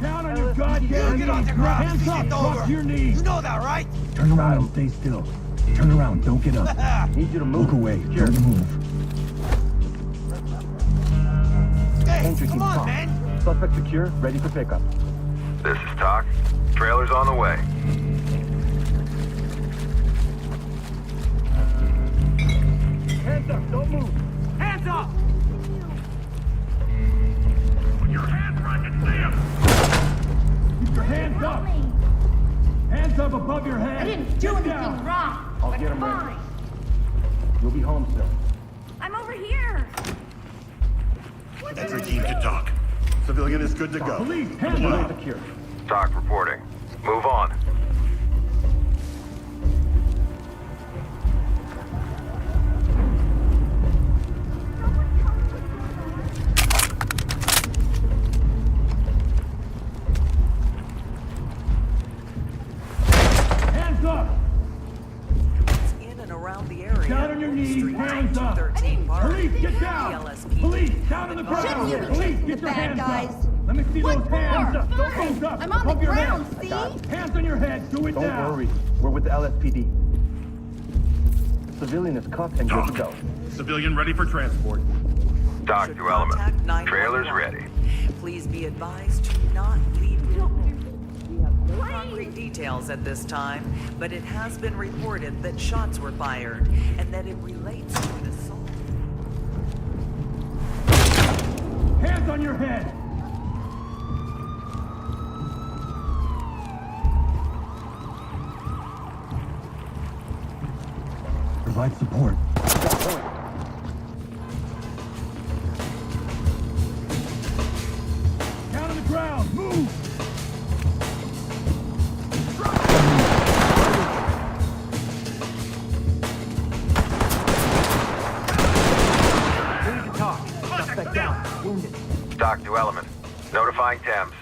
Speaker 3: Down on your goddamn knees! Hands up! Drop to your knees!
Speaker 8: You know that, right?
Speaker 9: Turn around and stay still. Turn around, don't get up. Need you to move. Look away, don't move.
Speaker 8: Hey,
Speaker 9: Entry
Speaker 8: come
Speaker 9: team
Speaker 8: on,
Speaker 9: talk.
Speaker 8: man!
Speaker 9: Suspect secure, ready for pickup.
Speaker 6: This is talk. Trailer's on the way.
Speaker 3: Hands up, don't move!
Speaker 8: Hands up!
Speaker 5: Put your hands where I can see them.
Speaker 3: Keep your hands up! Hands up above your head!
Speaker 10: I didn't do
Speaker 3: Get
Speaker 10: anything
Speaker 3: down.
Speaker 10: wrong.
Speaker 9: I'll
Speaker 10: but
Speaker 9: get 'em ready.
Speaker 10: fine.
Speaker 9: You'll be home soon.
Speaker 10: I'm over here.
Speaker 7: Entry team to talk. Civilian is good to go.
Speaker 3: Police, hands
Speaker 7: Wow.
Speaker 3: up!
Speaker 9: Secure.
Speaker 6: Talk reporting. Move on.
Speaker 3: Hands up!
Speaker 14: In and around the area.
Speaker 3: Down on your knees,
Speaker 14: Street
Speaker 3: hands up!
Speaker 14: 213 Bar.
Speaker 3: Police, get down!
Speaker 14: LSPD.
Speaker 3: Police, down on the ground!
Speaker 10: Shouldn't you be
Speaker 3: Police,
Speaker 10: chasing
Speaker 3: get
Speaker 10: the
Speaker 3: your
Speaker 10: bad
Speaker 3: hands
Speaker 10: guys?
Speaker 3: up! Let me see
Speaker 10: What
Speaker 3: those
Speaker 10: for?
Speaker 3: hands up! Those
Speaker 10: Fine.
Speaker 3: hands up!
Speaker 10: I'm on the
Speaker 3: Above your head.
Speaker 10: ground, see?
Speaker 3: Hands on your head, do it
Speaker 9: Don't
Speaker 3: now!
Speaker 9: worry. We're with the LSPD. Civilian is cuffed and good to go.
Speaker 5: Civilian ready for transport.
Speaker 6: Talk
Speaker 14: Should
Speaker 6: to
Speaker 14: contact
Speaker 6: element.
Speaker 14: 911.
Speaker 6: Trailer's ready.
Speaker 14: Please be advised to not leave.
Speaker 10: Why
Speaker 14: concrete details at this time, but it has been reported that shots were fired and that it relates to an assault.
Speaker 3: Hands on your head!
Speaker 9: Provide support.
Speaker 3: Down on the ground! Move!
Speaker 8: We need to talk. Suspect down. Wounded.
Speaker 6: Doc to Element. Notifying Thames.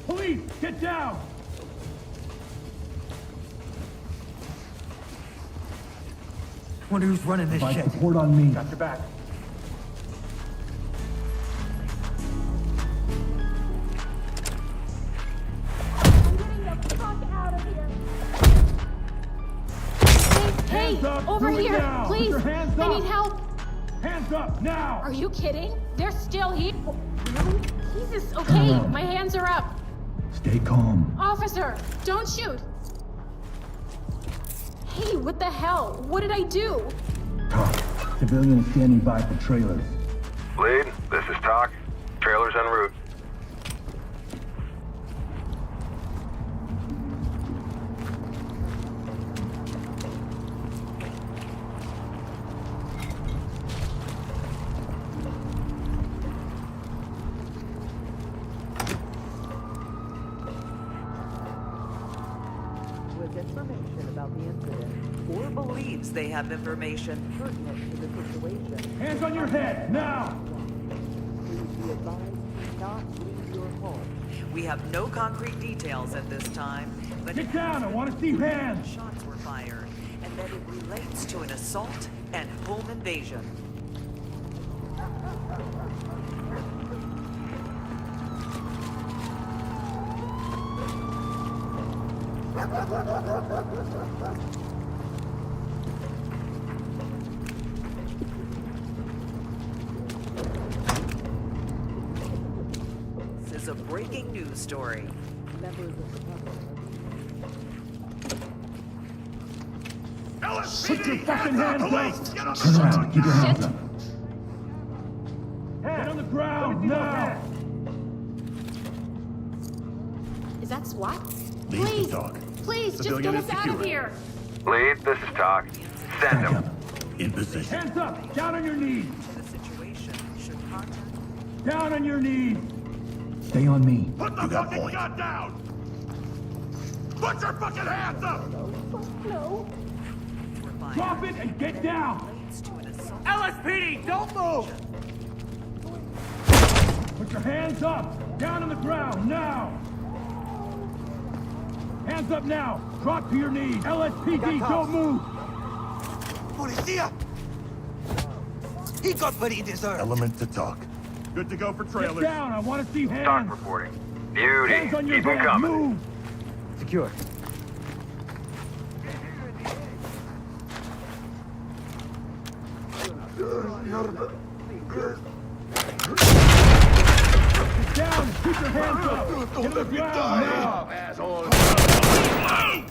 Speaker 3: Police, get down!
Speaker 8: Wonder who's running this
Speaker 9: Provide
Speaker 8: shit.
Speaker 9: support on me.
Speaker 3: Got your back.
Speaker 10: I'm getting the fuck out of here.
Speaker 1: Hey,
Speaker 3: Hands up,
Speaker 1: over
Speaker 3: do it
Speaker 1: here,
Speaker 3: now. Put
Speaker 1: please.
Speaker 3: your hands
Speaker 1: I
Speaker 3: up.
Speaker 1: need help.
Speaker 3: Hands up, now!
Speaker 1: Are you kidding? They're still here. Really? Jesus, okay,
Speaker 9: around.
Speaker 1: my hands are up.
Speaker 9: Stay calm.
Speaker 1: Officer, don't shoot. Hey, what the hell? What did I do?
Speaker 9: Talk. Civilians standing by for trailers.
Speaker 6: Lead, this is Talk. Trailers en route.
Speaker 14: With information about the incident, or believes they have information pertinent to the situation.
Speaker 3: Hands on your head, now!
Speaker 14: Please be advised to not leave your home. We have no concrete details at this time, but
Speaker 3: Get down, I want to see hands!
Speaker 14: shots were fired, and that it relates to an assault and home invasion. This is a breaking news story. Members of the public.
Speaker 3: Put your fucking hands up!
Speaker 5: Get on
Speaker 9: Turn around. Keep your hands up.
Speaker 3: Get on the ground, now!
Speaker 1: Is that SWAT?
Speaker 7: Lead
Speaker 1: Please,
Speaker 7: the dog.
Speaker 1: please, just
Speaker 7: Civilian
Speaker 1: get
Speaker 7: is
Speaker 1: us out of
Speaker 7: secure.
Speaker 1: here.
Speaker 6: Lead, this is Talk. Send
Speaker 9: Back
Speaker 6: him.
Speaker 9: up.
Speaker 7: In position.
Speaker 3: Hands up! Down on your knees!
Speaker 14: The situation should contact.
Speaker 3: Down on your knees!
Speaker 9: Stay on me.
Speaker 5: Put the
Speaker 7: You got
Speaker 5: fucking
Speaker 7: point.
Speaker 5: gun down! Put your fucking hands up!
Speaker 10: No.
Speaker 14: Were fired.
Speaker 3: Drop it and get down!
Speaker 14: Relates to an assault.
Speaker 8: LSPD, don't move!
Speaker 3: Put your hands up! Down on the ground, now! Hands up now! Drop to your knees! LSPD, don't move!
Speaker 8: Policia! He got what he deserved.
Speaker 7: Element to Talk.
Speaker 5: Good to go for
Speaker 3: Get
Speaker 5: trailers.
Speaker 3: down, I want to see
Speaker 6: Talk
Speaker 3: hands!
Speaker 6: reporting. Beauty.
Speaker 3: Hands on your
Speaker 6: Keep 'em
Speaker 3: head,
Speaker 6: coming.
Speaker 3: move!
Speaker 8: Secure.
Speaker 3: Get down and keep your hands up! Get on the ground now!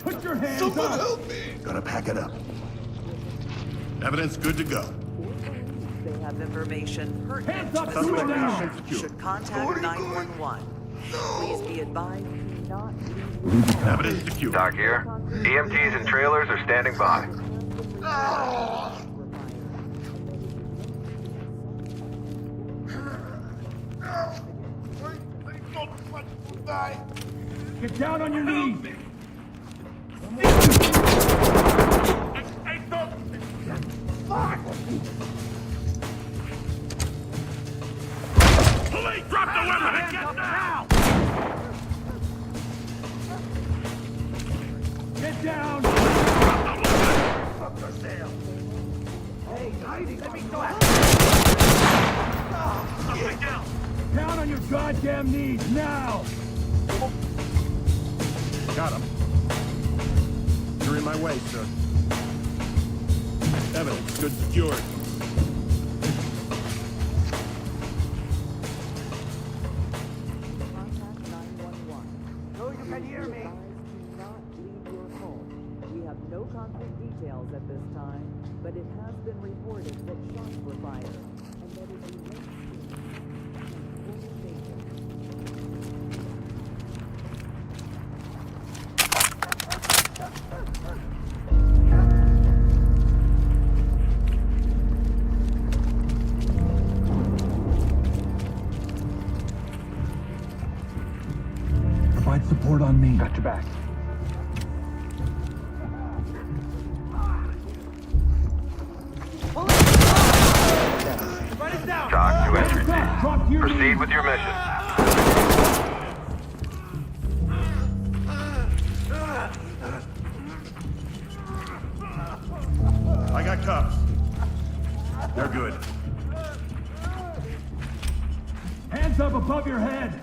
Speaker 3: Put your hands up!
Speaker 7: Gotta pack it up.
Speaker 5: Evidence good to go.
Speaker 14: They have information pertinent
Speaker 3: Hands
Speaker 14: to
Speaker 3: up,
Speaker 14: the
Speaker 3: shoot
Speaker 14: situation.
Speaker 3: down!
Speaker 5: Secure.
Speaker 14: Should contact 911. Please be advised to not leave.
Speaker 9: Lead the talk.
Speaker 5: Evidence secure.
Speaker 6: Doc here. EMTs and trailers are standing by.
Speaker 3: Get down on your knees!
Speaker 5: Police, drop the weapon and get down!
Speaker 3: Get down! Down on your goddamn knees, now!
Speaker 5: Got him. You're in my way, sir. Evidence good secured.
Speaker 8: can hear me.
Speaker 14: Do not leave your home. We have no concrete details at this time, but it has been reported that shots were fired and that it relates to station.
Speaker 9: Provide support on me.
Speaker 4: Got your back.
Speaker 6: Talk to entry team. Proceed with your mission.
Speaker 5: I got cuffs. They're good.
Speaker 3: Hands up above your head!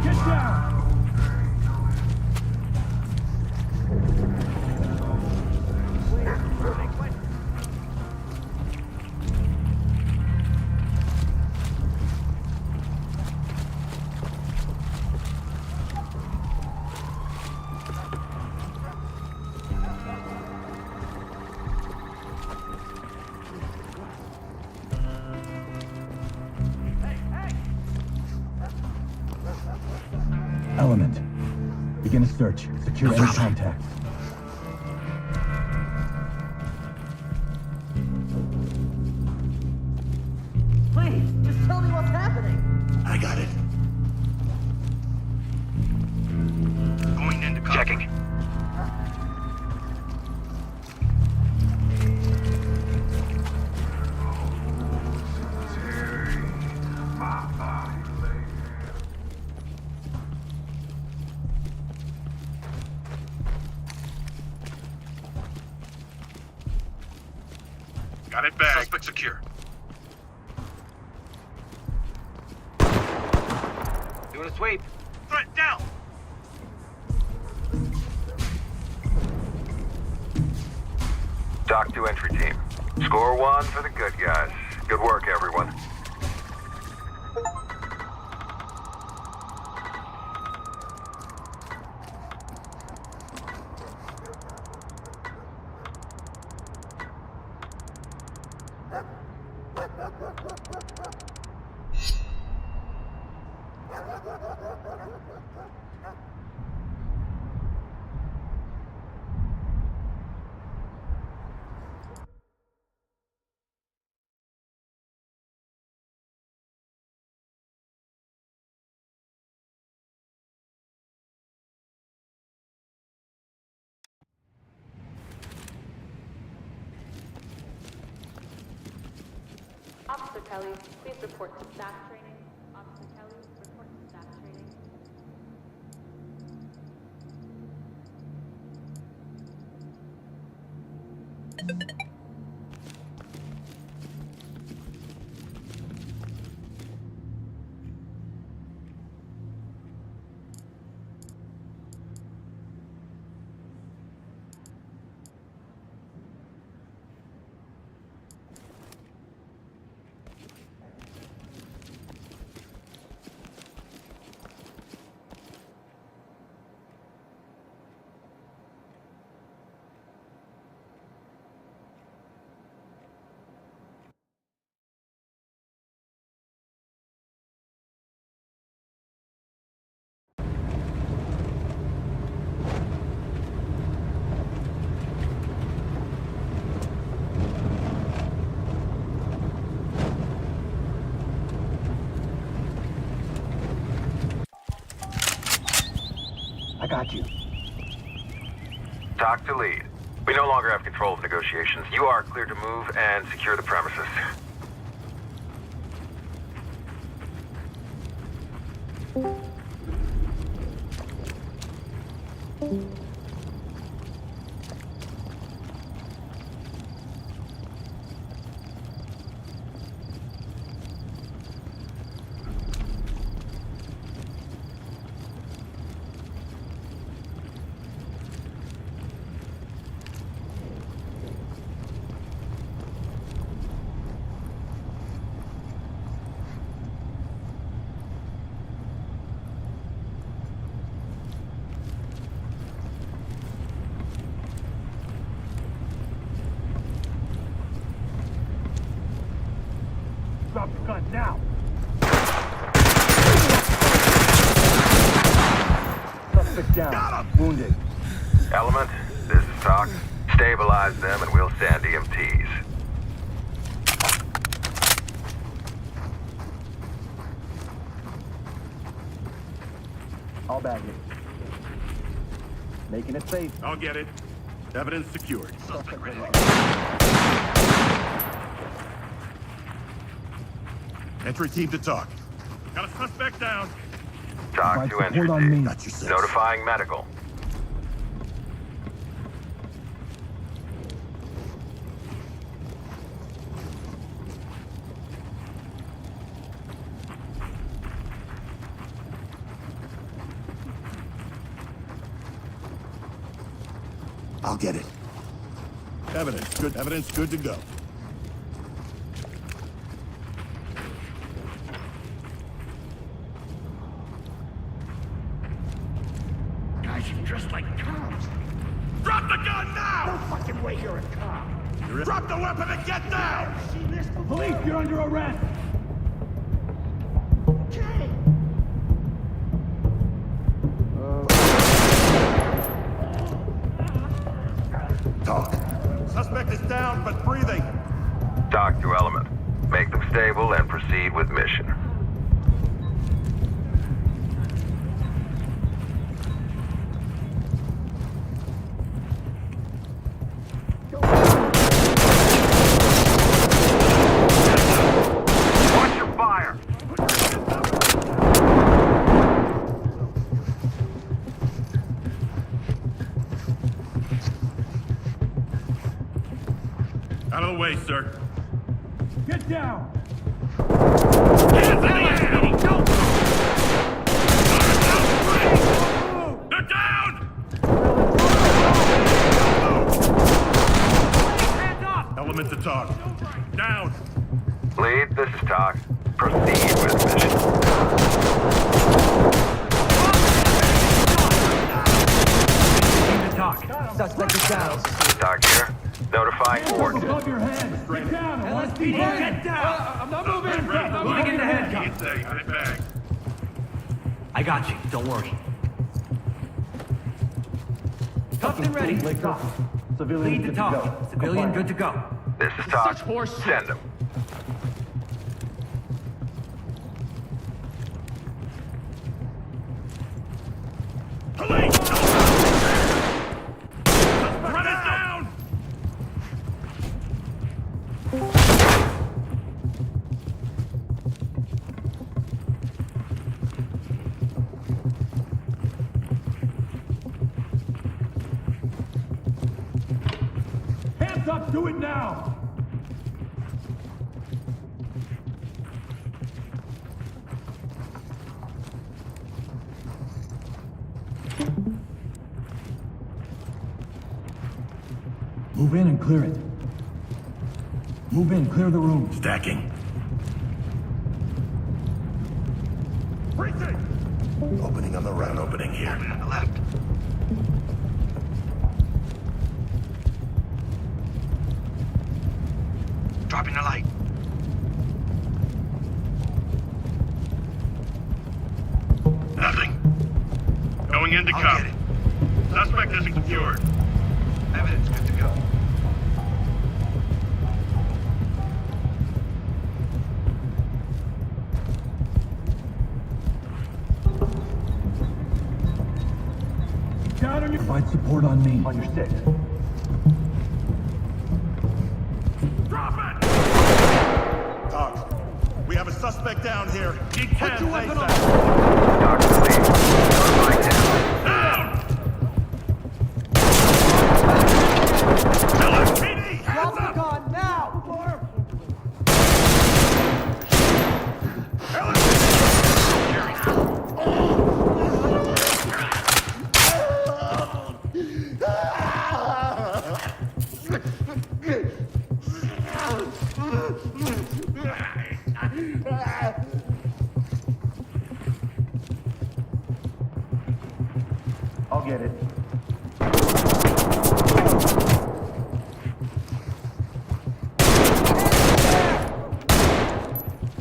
Speaker 3: Get down!
Speaker 9: Element. Begin a search. Secure any contacts.
Speaker 14: Please, just tell me what's happening.
Speaker 7: I got it. Going into checking.
Speaker 5: Got it back.
Speaker 7: Suspect secure.
Speaker 8: Doing a sweep.
Speaker 7: Threat down.
Speaker 6: Talk to entry team. Score 1 for the good guys. Good work, everyone.
Speaker 1: Officer Kelly, please report to staff training. Officer Kelly, report to staff training.
Speaker 4: I got you.
Speaker 6: Talk to lead. We no longer have control of negotiations. You are clear to move and secure the premises.
Speaker 3: Drop the gun now.
Speaker 4: Suspect down. Wounded.
Speaker 6: Element, this is Talk. Stabilize them and we'll send EMTs.
Speaker 4: I'll bag it. Making it safe.
Speaker 5: I'll get it. Evidence secured. Entry team to Talk. Got a suspect down.
Speaker 6: Talk to entry
Speaker 4: on me.
Speaker 6: team.
Speaker 7: Got you, sis.
Speaker 6: Notifying medical.
Speaker 7: I'll get it.
Speaker 5: Evidence good to go.
Speaker 3: Guys, you dressed like cops.
Speaker 5: Drop the gun now!
Speaker 3: No fucking way you're a cop.
Speaker 5: Drop the weapon and get down!
Speaker 3: Seen this before? Police, you're under arrest. Okay.
Speaker 7: Talk.
Speaker 5: Suspect is down, but breathing.
Speaker 6: Talk to Element. Make them stable and proceed with mission. Watch your fire!
Speaker 5: Out of the way, sir.
Speaker 3: Get down.
Speaker 5: Hands in the air! Go! They're down!
Speaker 3: Hands up.
Speaker 5: Element to Talk. Down!
Speaker 6: Lead, this is Talk. Proceed with mission.
Speaker 8: Team to Talk. Suspect is down.
Speaker 6: Talk here. Notifying Fort.
Speaker 3: Above your head. Get down.
Speaker 8: LSPD, get down!
Speaker 3: I'm not moving.
Speaker 8: Moving into handcuffs.
Speaker 5: Got it back.
Speaker 8: I got you. Don't worry. Cuffed and ready.
Speaker 4: Civilian
Speaker 8: Lead to
Speaker 4: good
Speaker 8: Talk.
Speaker 4: go.
Speaker 8: Civilian good to go.
Speaker 6: This is Talk. Send them.
Speaker 5: Police! Run it down!
Speaker 3: Hands up. Do it now.
Speaker 9: Move in and clear it. Move in, clear the room.
Speaker 7: Stacking.
Speaker 5: Precinct!
Speaker 7: Opening on the round opening here.
Speaker 6: On the left. Dropping the light.
Speaker 5: Nothing. Going into cuff. Suspect isn't secured.
Speaker 6: Evidence good to go.
Speaker 3: Down on your.
Speaker 9: Provide support on me.
Speaker 4: On your six.
Speaker 5: Drop it!
Speaker 7: Talk. We have a suspect down here.
Speaker 5: Need 10
Speaker 3: weapon
Speaker 5: ASAP.
Speaker 6: Talk to lead. Notifying him.
Speaker 5: Down! LSPD!
Speaker 8: Drop
Speaker 5: Hands
Speaker 8: the
Speaker 5: up!
Speaker 8: gun now!
Speaker 4: I'll get it.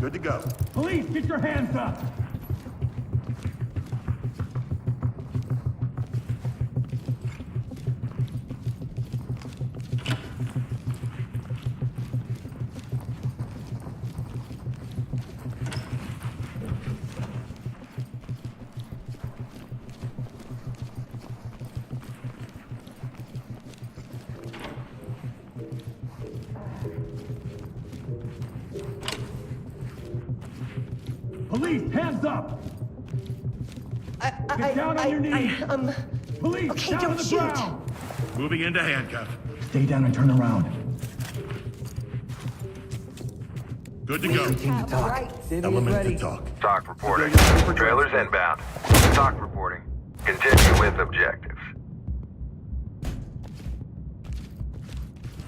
Speaker 7: Good to go.
Speaker 3: Police, get your hands up! Police, hands up! Get down on your knees! Police,
Speaker 10: okay,
Speaker 3: down
Speaker 10: don't
Speaker 3: on the
Speaker 10: shoot.
Speaker 3: ground!
Speaker 5: Moving into handcuff.
Speaker 9: Stay down and turn around.
Speaker 5: Good to go.
Speaker 7: Element to talk.
Speaker 6: Talk reporting. Trailers inbound. Talk reporting. Continue with objectives.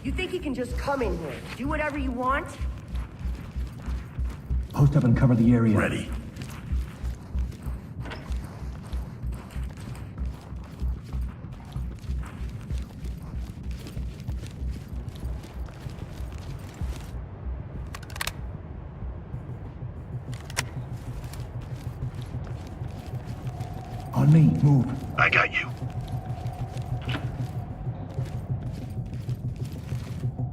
Speaker 10: You think you can just come in here, do whatever you want?
Speaker 9: Post up and cover the area.
Speaker 7: Ready.
Speaker 9: On me, move.
Speaker 7: I got you.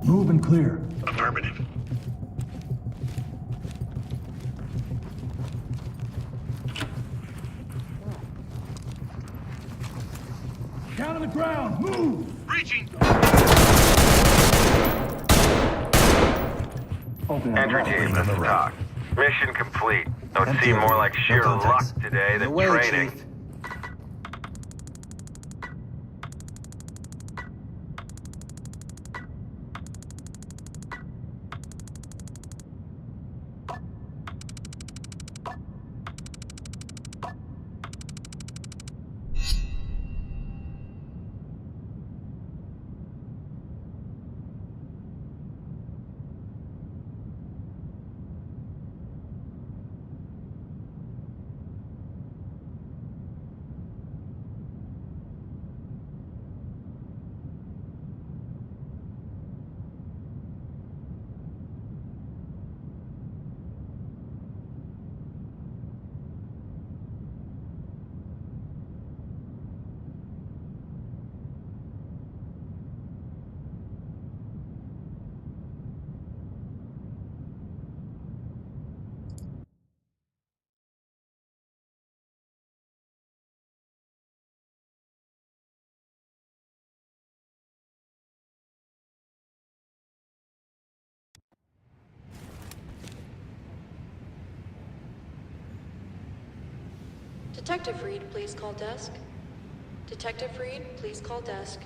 Speaker 9: Move and clear.
Speaker 7: Affirmative.
Speaker 3: Down on the ground, move!
Speaker 5: Reaching.
Speaker 6: Entry team, this is Doc. Mission complete. Though it seemed more like sheer luck today than training.
Speaker 13: Detective Reed, please call desk. Detective Reed, please call desk.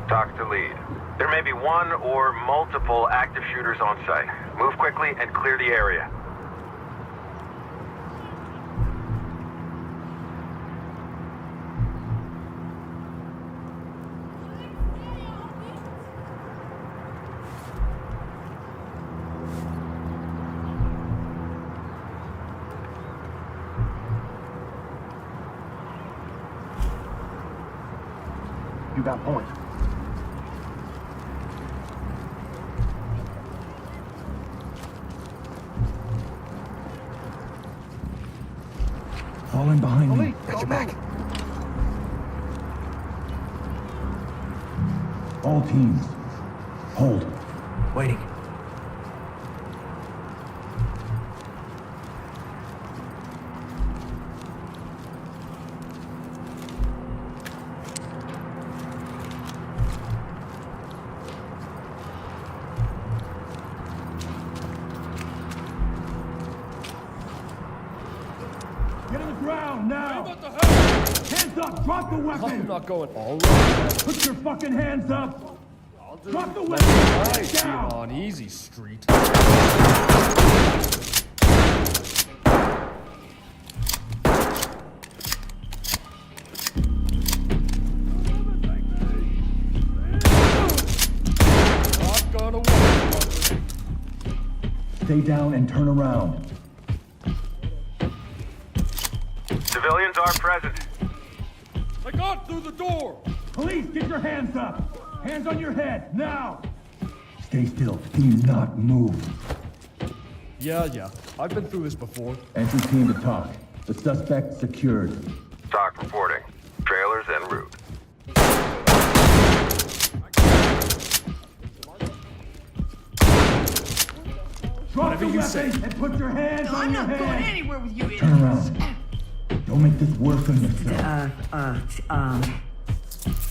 Speaker 6: Talk to lead. There may be one or multiple active shooters on site. Move quickly and clear the area.
Speaker 9: You got point. Fall in behind me.
Speaker 8: Police, got your back.
Speaker 9: All teams, hold.
Speaker 8: Waiting.
Speaker 3: Get on the ground now! Hands up! Drop the weapon!
Speaker 15: I'm not going all right.
Speaker 3: Put your fucking hands up! Drop the
Speaker 15: All
Speaker 3: weapon!
Speaker 15: right,
Speaker 3: Get down!
Speaker 15: on easy street. Not gonna work.
Speaker 9: Stay down and turn around.
Speaker 6: Civilians are present.
Speaker 15: I got through the door.
Speaker 3: Police, get your hands up! Hands on your head, now!
Speaker 9: Stay still. Do not move.
Speaker 15: Yeah. I've been through this before.
Speaker 9: Entry team to talk. The suspect secured.
Speaker 6: Talk reporting. Trailers en route.
Speaker 3: Drop the
Speaker 15: Whatever you
Speaker 3: weapon
Speaker 15: say.
Speaker 3: and put your hands on your head!
Speaker 10: anywhere with you.
Speaker 9: Turn around. Don't make this worse on yourself.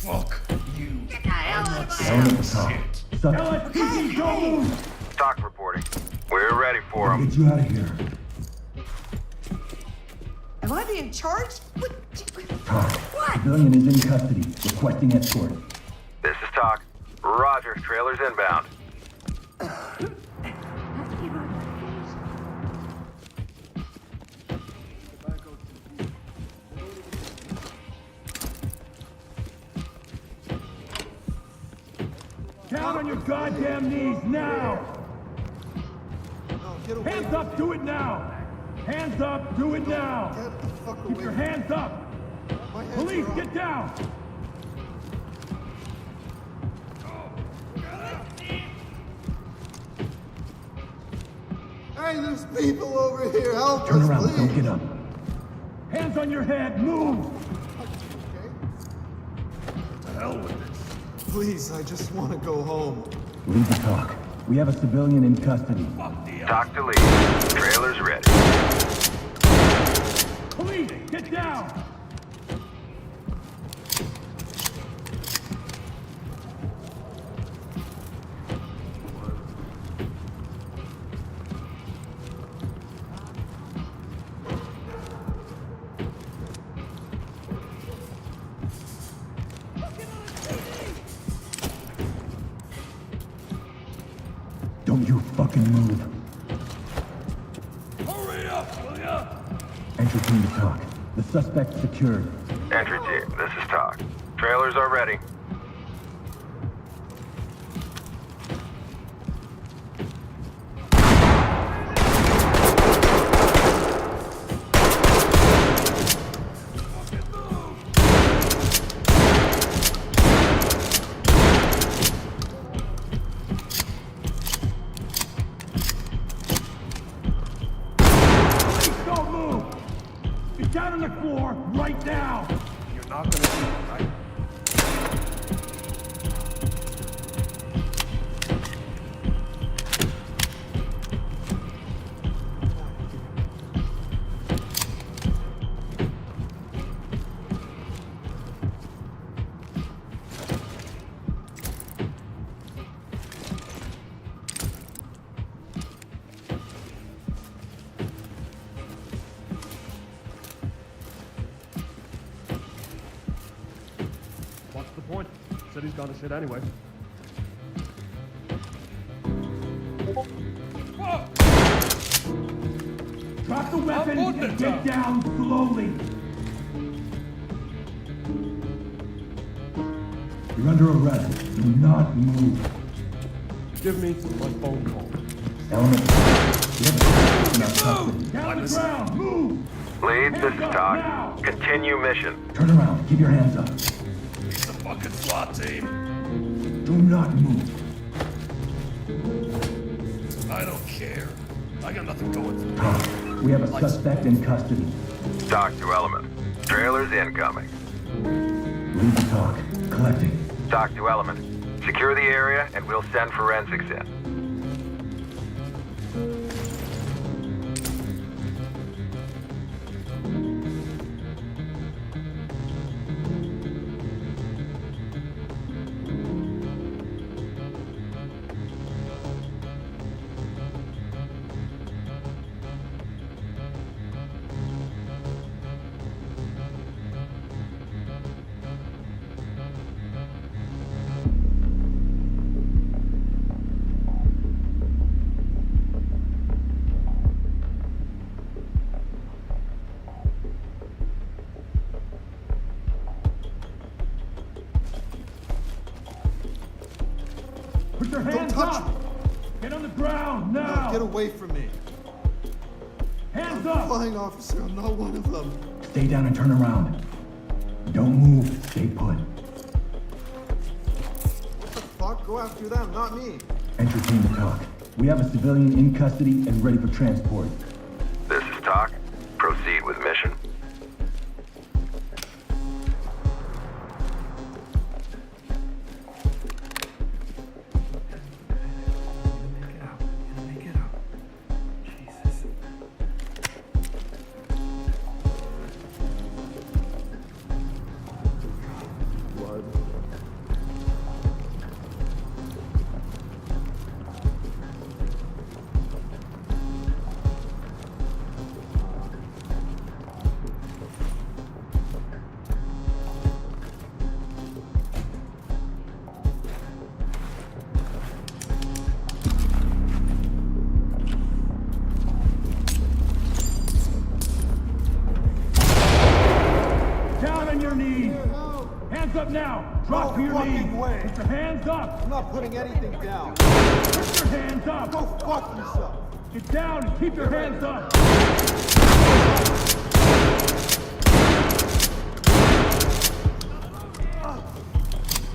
Speaker 15: Fuck you.
Speaker 9: Down at the top. Suspect.
Speaker 3: LSPD, don't move!
Speaker 6: Talk reporting. We're ready for them.
Speaker 9: Get you out of here.
Speaker 10: Am I being charged?
Speaker 9: Talk. Civilian is in custody. Requesting escort.
Speaker 6: This is Talk. Roger. Trailers inbound.
Speaker 3: Down on your goddamn knees, now! Hands up, do it now! Hands up, do it now! Keep your hands up! Police, get down!
Speaker 16: Hey, there's people over here. Help
Speaker 9: Turn
Speaker 16: us,
Speaker 9: around.
Speaker 16: please.
Speaker 9: Don't get up.
Speaker 3: Hands on your head, move!
Speaker 5: To hell with this.
Speaker 16: Please, I just want to go home.
Speaker 9: Lead the talk. We have a civilian in custody.
Speaker 6: Talk to lead. Trailers ready.
Speaker 3: Police, get down!
Speaker 9: Don't you fucking move.
Speaker 5: Hurry up, will ya?
Speaker 9: Entry team to talk. The suspect secured.
Speaker 6: Entry team. This is Talk. Trailers are ready.
Speaker 3: Police, don't move! Get down on the floor, right now!
Speaker 5: You're not gonna do it, right?
Speaker 15: What's the point? Said he's gone to shit anyway.
Speaker 3: Drop the weapon and get down slowly!
Speaker 9: You're under arrest. Do not move.
Speaker 15: Give me my phone call.
Speaker 9: Element. We have a suspect in our custody.
Speaker 3: Down the ground, move!
Speaker 6: Lead. This is
Speaker 3: Hands up
Speaker 6: Talk.
Speaker 3: now.
Speaker 6: Continue mission.
Speaker 9: Turn around. Keep your hands up.
Speaker 5: It's a fucking SWAT team.
Speaker 9: Do not move.
Speaker 5: I don't care. I got nothing going for me.
Speaker 9: Talk. We have a suspect in custody.
Speaker 6: Talk to Element. Trailers incoming.
Speaker 9: Lead the talk. Collecting.
Speaker 6: Talk to Element. Secure the area and we'll send forensics in.
Speaker 3: Put your hands up! Get on the ground, now!
Speaker 16: No, get away from me.
Speaker 3: Hands
Speaker 16: I'm a
Speaker 3: up!
Speaker 16: flying officer, I'm not one of them.
Speaker 9: Stay down and turn around. Don't move. Stay put.
Speaker 16: What the fuck? Go after them, not me.
Speaker 9: Entry team to talk. We have a civilian in custody and ready for transport.
Speaker 6: This is Talk. Proceed with mission.
Speaker 3: Hands up now! Drop to your knees!
Speaker 16: Way.
Speaker 3: Put your hands up!
Speaker 16: I'm not putting anything down.
Speaker 3: Put your hands up!
Speaker 16: Go fuck yourself!
Speaker 3: Get down and keep your hands up!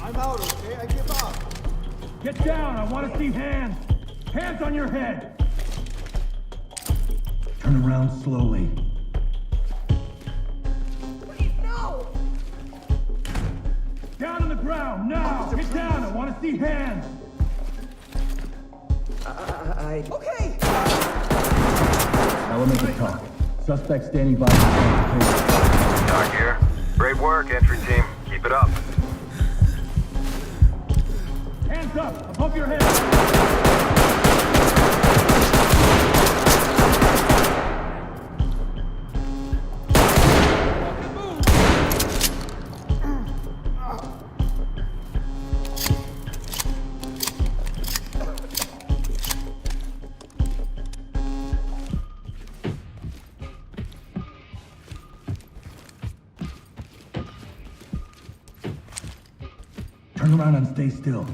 Speaker 16: I'm out, okay? I give up.
Speaker 3: Get down! I want to see hands! Hands on your head!
Speaker 9: Turn around slowly.
Speaker 10: No!
Speaker 3: Down on the ground, now! Get down! I want to see hands!
Speaker 8: Okay!
Speaker 9: Element to talk. Suspect standing by.
Speaker 6: Talk here. Great work, entry team. Keep it up.
Speaker 3: Hands up! Above your head!
Speaker 9: Turn around and stay still.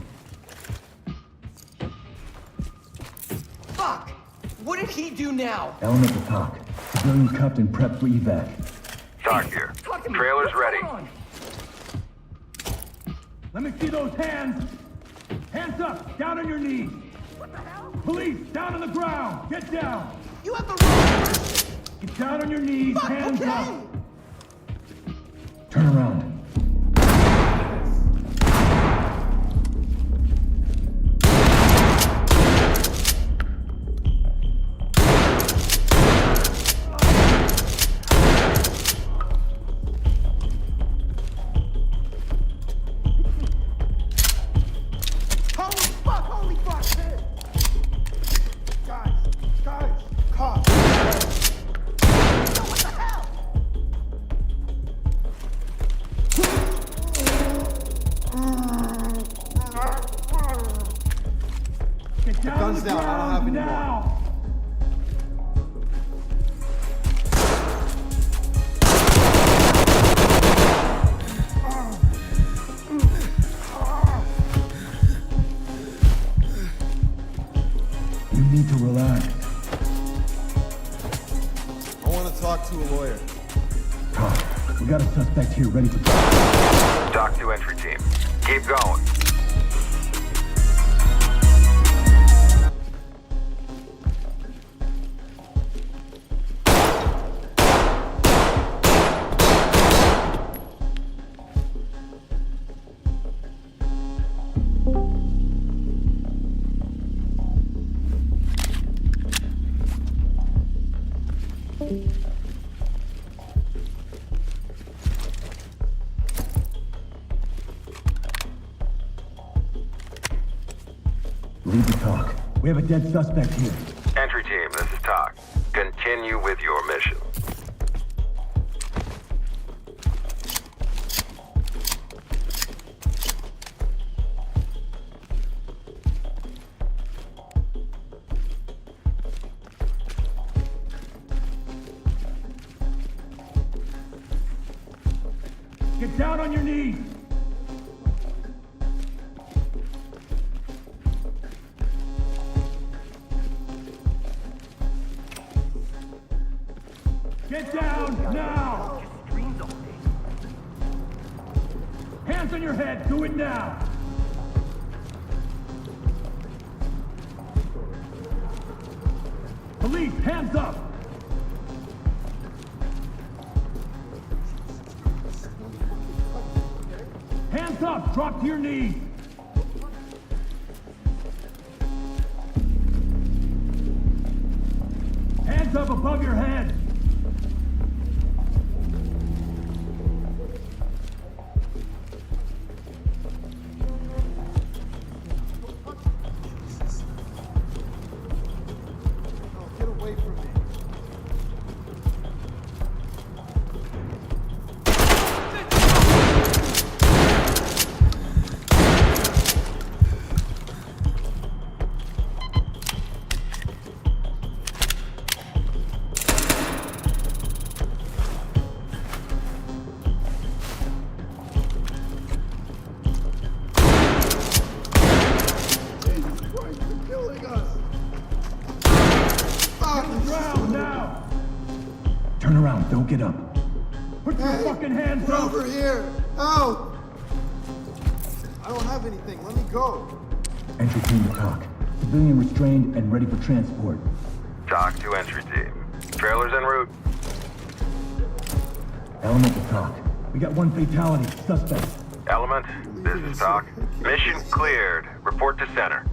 Speaker 8: Fuck! What did he do now?
Speaker 9: Element to talk. Civilian cuffed and prepped for evac.
Speaker 6: Talk here. Trailer's ready.
Speaker 3: Let me see those hands! Hands up! Down on your knees!
Speaker 10: What the hell?
Speaker 3: Police! Down on the ground! Get down!
Speaker 8: You have the wrong person!
Speaker 3: Get down on your knees!
Speaker 8: Fuck,
Speaker 3: Hands
Speaker 8: okay.
Speaker 3: up!
Speaker 9: Turn around.
Speaker 16: Holy fuck! Hey. Guys, cops!
Speaker 10: What the hell?
Speaker 3: Get down
Speaker 16: Guns
Speaker 3: on the
Speaker 16: down, I don't
Speaker 3: ground
Speaker 16: have any
Speaker 3: now!
Speaker 9: You need to relax.
Speaker 16: I want to talk to a lawyer.
Speaker 9: Talk. We got a suspect here ready to talk.
Speaker 6: Talk to entry team. Keep going.
Speaker 9: Lead the talk. We have a dead suspect here.
Speaker 6: Entry team, this is Talk. Continue with your mission.
Speaker 3: Get down on your knees! Get down now! Hands on your head, do it now! Police, hands up! Hands up! Drop to your knees! Hands up above your head!
Speaker 16: Get away from me. Jesus Christ, you're killing us!
Speaker 3: Ground now!
Speaker 9: Turn around, don't get up.
Speaker 3: Put your fucking hands
Speaker 16: We're
Speaker 3: up!
Speaker 16: over here! Help! I don't have anything, let me go!
Speaker 9: Entry team to talk. Civilian restrained and ready for transport.
Speaker 6: Talk to entry team. Trailers en route.
Speaker 9: Element to talk. We got one fatality. Suspect.
Speaker 6: Element, this is Talk. Mission cleared. Report to center.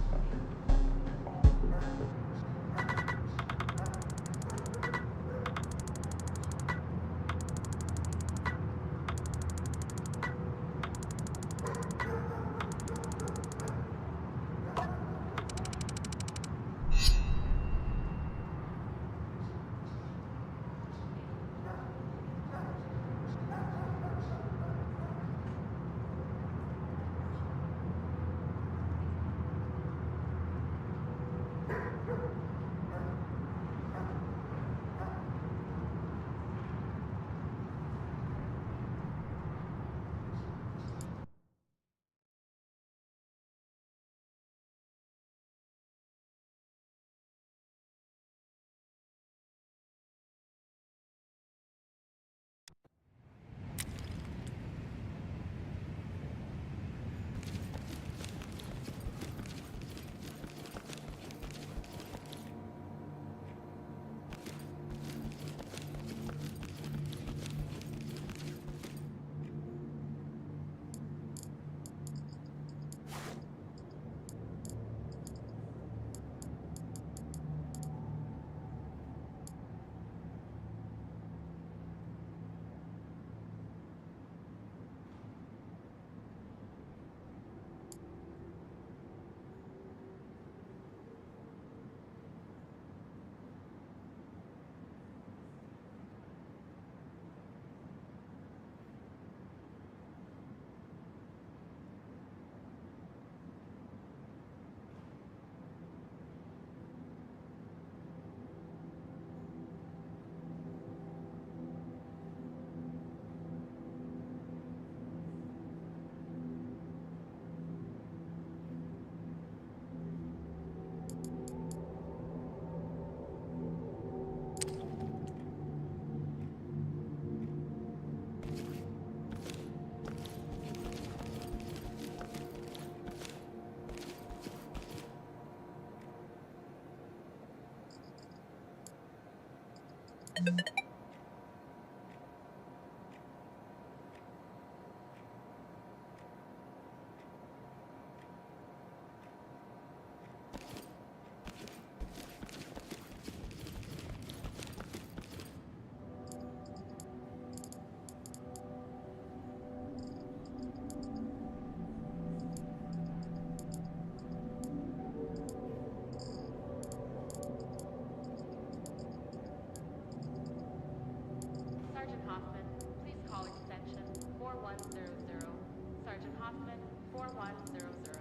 Speaker 1: 4100.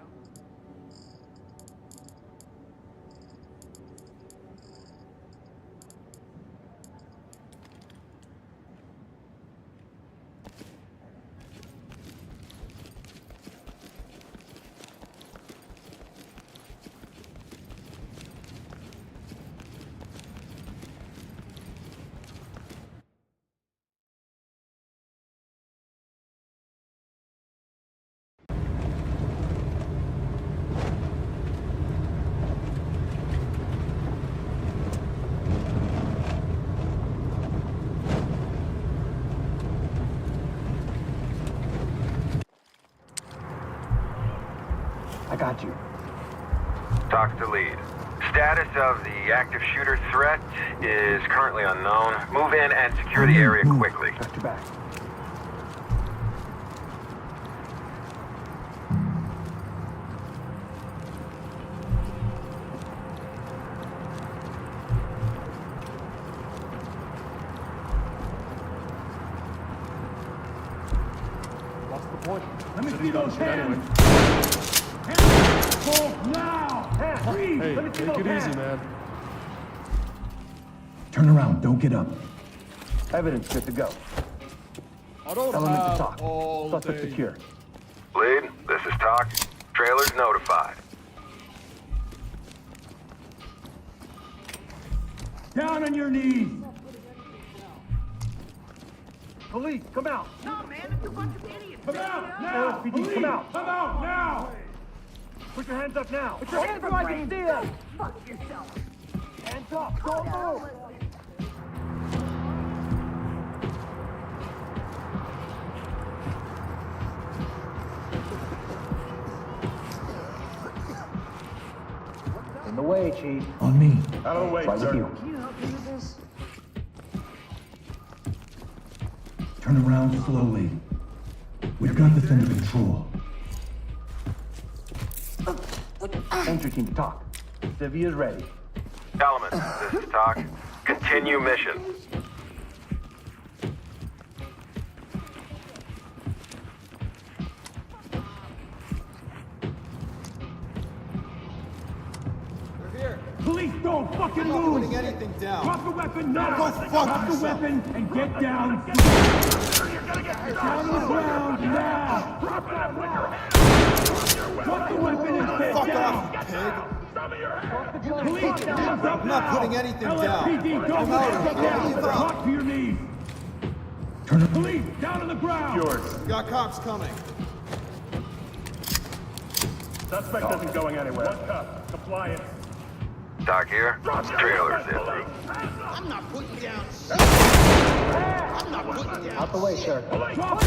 Speaker 8: I got you.
Speaker 6: Talk to lead. Status of the active shooter threat is currently unknown. Move in and secure the area quickly.
Speaker 8: Got your back.
Speaker 15: What's the point?
Speaker 3: Let me
Speaker 15: City's
Speaker 3: see
Speaker 15: gonna
Speaker 3: those
Speaker 15: shoot anyway.
Speaker 3: hands! Hands! Now! Freeze!
Speaker 15: Hey,
Speaker 3: Let me see
Speaker 15: take
Speaker 3: those
Speaker 15: it
Speaker 3: hands!
Speaker 15: easy, man.
Speaker 9: Turn around, don't get up.
Speaker 8: Evidence good to go.
Speaker 15: I don't
Speaker 8: Element to
Speaker 15: have
Speaker 8: talk.
Speaker 15: all
Speaker 8: Suspect
Speaker 15: day.
Speaker 8: secure.
Speaker 6: Lead, this is Talk. Trailers notified.
Speaker 3: Down on your knees!
Speaker 8: Police, come out.
Speaker 10: No, man, it's a bunch of idiots.
Speaker 3: Come out now!
Speaker 8: LSPD,
Speaker 3: Police,
Speaker 8: come out.
Speaker 3: Come out now!
Speaker 8: Put your hands up now.
Speaker 10: Put your hands up, I can see them. Fuck yourself.
Speaker 8: Hands up. Don't move. In the way, Chief.
Speaker 9: On me.
Speaker 15: Out of the way,
Speaker 8: Right with
Speaker 15: sir.
Speaker 8: you.
Speaker 10: Can you help me with this?
Speaker 9: Turn around slowly. We've got this under control.
Speaker 8: Entry team to talk. Civvy is ready.
Speaker 6: Element, this is Talk. Continue mission.
Speaker 16: They're here.
Speaker 3: Police, don't fucking
Speaker 16: I'm not
Speaker 3: move!
Speaker 16: putting anything down.
Speaker 3: Drop the weapon now!
Speaker 16: Go fuck
Speaker 3: Drop the
Speaker 16: yourself.
Speaker 3: weapon and get down! Down on the ground now! Drop the weapon and get
Speaker 16: Fuck
Speaker 3: down!
Speaker 16: off, pig.
Speaker 3: Police, hands up
Speaker 16: I'm not
Speaker 3: now.
Speaker 16: putting anything down.
Speaker 3: LSPD, don't
Speaker 16: I'm out of
Speaker 3: get
Speaker 16: here.
Speaker 3: down!
Speaker 16: Give up.
Speaker 3: Drop to your knees!
Speaker 9: Turn around.
Speaker 3: Police, down on the ground!
Speaker 15: Yours.
Speaker 16: Got cops coming.
Speaker 15: Suspect isn't going anywhere. One cup. Compliance.
Speaker 6: Talk here. Trailers in.
Speaker 16: I'm not putting down shit. I'm not putting down
Speaker 8: Out the way, sir.
Speaker 3: Drop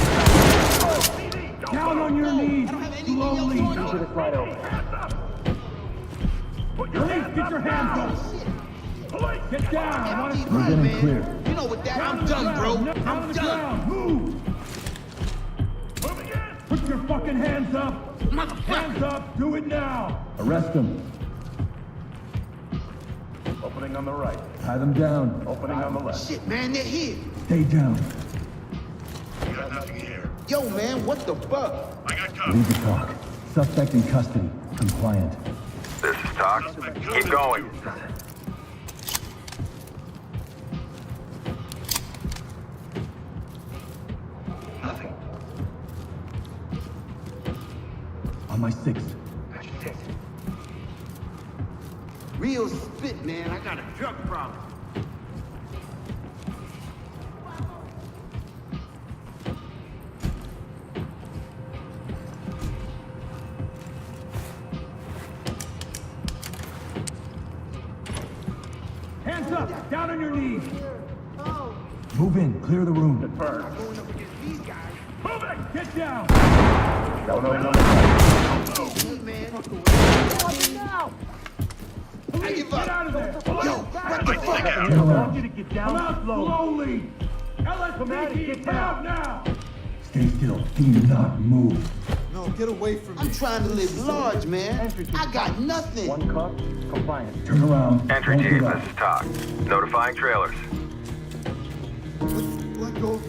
Speaker 3: down on your knees! Slowly!
Speaker 8: Easy to slide over.
Speaker 3: Police, get your hands up! Get down! I want to
Speaker 9: We're getting clear.
Speaker 16: You know what that?
Speaker 3: down on the ground. Down on the ground! Move! Put your fucking hands up! Hands up! Do it now!
Speaker 9: Arrest them.
Speaker 15: Opening on the right.
Speaker 9: Tie them down.
Speaker 15: Opening on the left.
Speaker 16: Shit, man, they're here.
Speaker 9: Stay down.
Speaker 7: We got nothing here.
Speaker 16: Yo, man, what the fuck?
Speaker 7: I got cover.
Speaker 9: Lead the talk. Suspect in custody. Compliant.
Speaker 6: This is Talk. Keep going.
Speaker 7: Nothing.
Speaker 9: On my six.
Speaker 16: Real spit, man. I got a drug problem.
Speaker 3: Hands up! Down on your knees!
Speaker 9: Move in. Clear the room.
Speaker 15: Confirmed.
Speaker 3: Move it! Get down!
Speaker 15: Opening on the right.
Speaker 3: Police, get out of there!
Speaker 16: Yo, what the fuck?
Speaker 9: Turn
Speaker 3: I want
Speaker 9: around.
Speaker 3: you to get down slowly! LSPD, get out now!
Speaker 9: Stay still. Do not move.
Speaker 16: No, get away from me. I'm trying to live large, man. I got nothing.
Speaker 8: One cup. Compliance.
Speaker 9: Turn around.
Speaker 6: Entry
Speaker 9: Don't
Speaker 6: team,
Speaker 9: get
Speaker 6: this
Speaker 9: up.
Speaker 6: is Talk. Notifying trailers.
Speaker 16: Let go.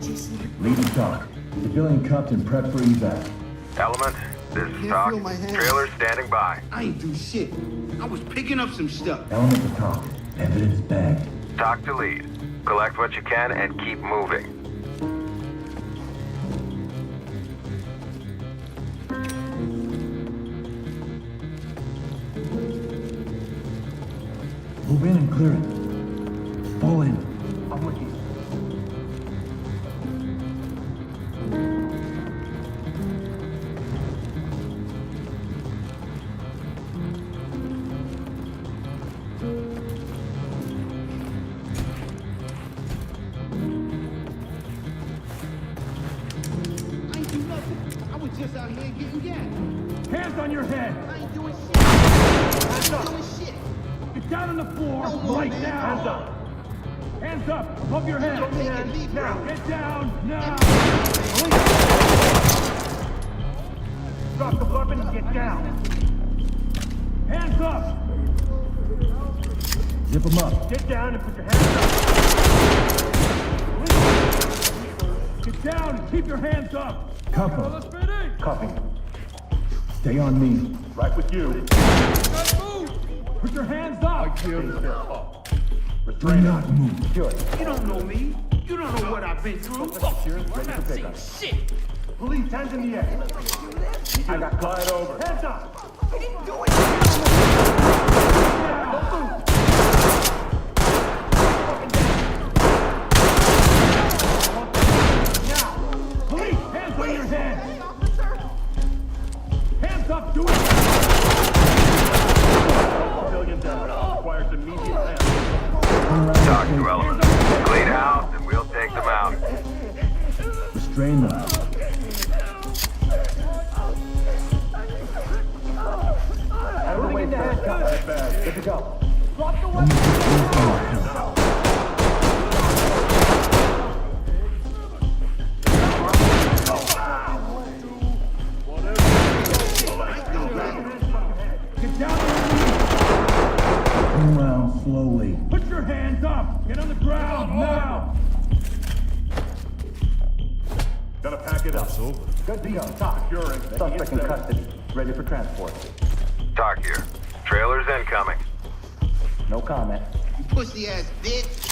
Speaker 16: Just
Speaker 9: Lead the talk. Civilian cuffed and prep for evac.
Speaker 6: Element, This is
Speaker 16: Can't
Speaker 6: Talk.
Speaker 16: feel my hands.
Speaker 6: Trailer standing by.
Speaker 17: I ain't do shit. I was picking up some stuff.
Speaker 9: Element to talk. Evidence bagged.
Speaker 6: Talk to lead. Collect what you can and keep moving.
Speaker 9: Move in and clear it. Fall in. I'm with you.
Speaker 17: I ain't do nothing. I was just out here getting gas.
Speaker 3: Hands on your head!
Speaker 17: I ain't doing shit. I ain't doing shit.
Speaker 3: Get down on the floor!
Speaker 17: No more,
Speaker 3: right
Speaker 17: man.
Speaker 3: now!
Speaker 17: Hands up.
Speaker 3: Hands up! Above your head!
Speaker 17: Take it, leave
Speaker 3: now!
Speaker 17: bro.
Speaker 3: Get down! Now! Drop the weapon and get down! Hands up!
Speaker 9: Zip him up.
Speaker 3: Get down and put your hands up! Get down and keep your hands up!
Speaker 9: Cuff him. Cuffing. Stay on me.
Speaker 3: Right with you. Put your hands up!
Speaker 9: Do not move.
Speaker 17: You don't know me. You don't know what I've been through. Fuck you. I'm not saying shit.
Speaker 3: Police, hands in the air! I got glide over. Hands up!
Speaker 17: I didn't do it.
Speaker 3: Police, hands on your head! Hands up, do it! Civilian down. Requires immediate hands.
Speaker 6: Talk to element. Clean house and we'll take them out.
Speaker 9: Restrain them.
Speaker 3: Out of the way, sir. Good to go. Get down on your knees!
Speaker 9: Turn around slowly.
Speaker 3: Put your hands up! Get on the ground, now! Gotta pack it up. Good to go. Securing.
Speaker 9: Suspect in custody. Ready for transport.
Speaker 6: Talk here. Trailers incoming.
Speaker 9: No comment.
Speaker 17: You pussy ass bitch.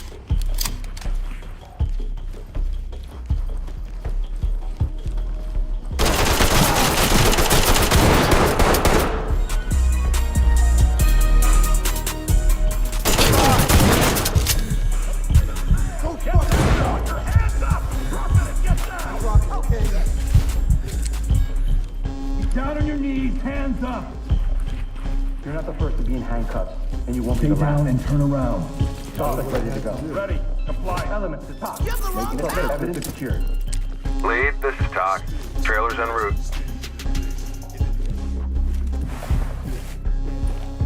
Speaker 3: Get down on your knees, hands up!
Speaker 9: You're not the first to be in handcuffs, and you won't be the last. Stay down and turn around. Suspect ready to go.
Speaker 3: Ready. Comply.
Speaker 9: Elements to talk.
Speaker 17: You have the wrong
Speaker 9: Making it
Speaker 17: house.
Speaker 9: evidence secured.
Speaker 6: Lead, this is Talk. Trailers en route.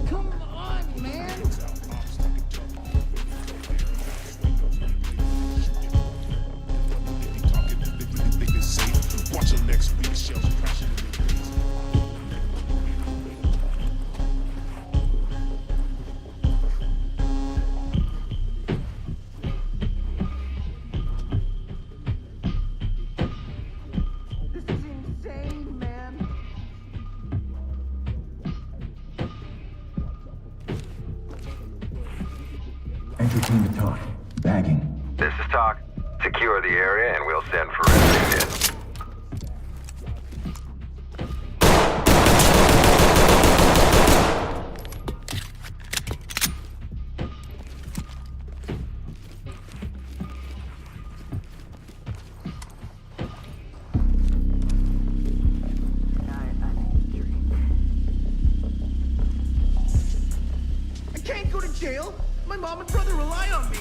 Speaker 17: Come on, man.
Speaker 7: Watch the next week, shells crashing.
Speaker 17: This is insane, man.
Speaker 9: Entry team to talk. Bagging.
Speaker 6: This is Talk. Secure the area and we'll send forensics in.
Speaker 17: I can't go to jail. My mom and brother rely on me.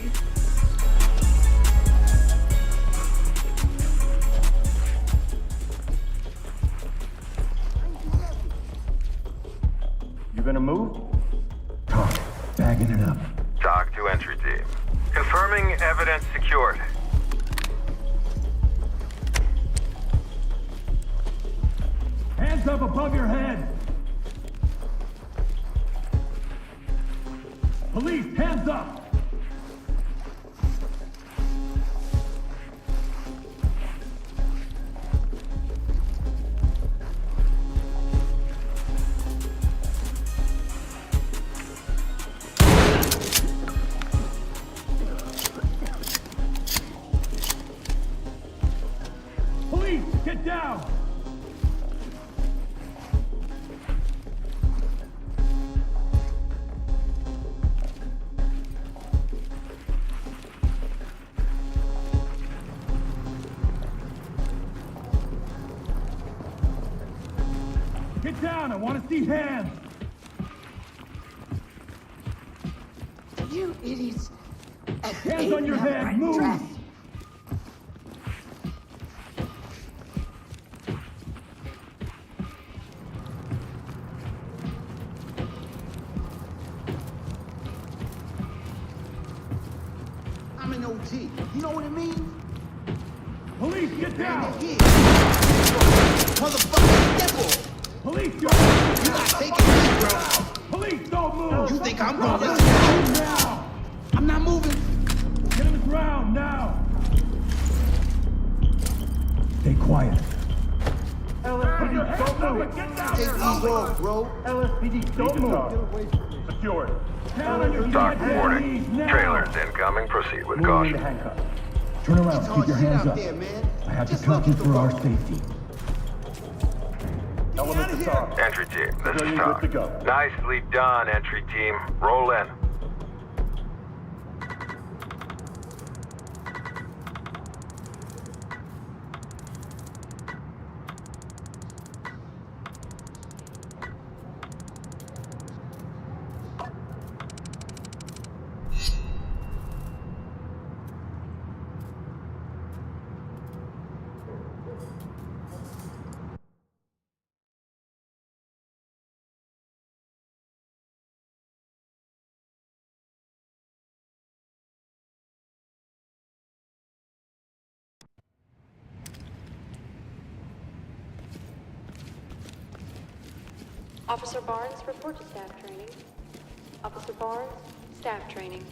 Speaker 9: You gonna move? Talk. Bagging it up.
Speaker 6: Talk to entry team. Confirming evidence secured.
Speaker 3: Hands up above your head! Police, hands up! down. I want to see hands.
Speaker 17: You idiots.
Speaker 3: Hands on your head. Move.
Speaker 17: I'm an OT. You know what it means?
Speaker 3: Police, get down.
Speaker 17: Motherfucking devil.
Speaker 3: Police,
Speaker 17: you're not taking this, bro.
Speaker 3: Police, don't move.
Speaker 17: You think I'm gonna let
Speaker 3: you now?
Speaker 17: I'm not moving.
Speaker 3: Get on the ground now. Stay quiet. LSPD, don't move.
Speaker 17: Take these off, bro.
Speaker 3: LSPD, don't move.
Speaker 5: Secured.
Speaker 6: Doc warning. Trailers incoming. Proceed with caution.
Speaker 9: Turn around. Keep your hands up.
Speaker 17: There, man.
Speaker 9: I have to talk you for our safety.
Speaker 5: Element to talk.
Speaker 6: Entry team, this is
Speaker 5: Civilian
Speaker 6: Doc.
Speaker 5: good to go.
Speaker 6: Nicely done, entry team. Roll in.
Speaker 13: Officer Barnes, report to staff training. Officer Barnes, staff training.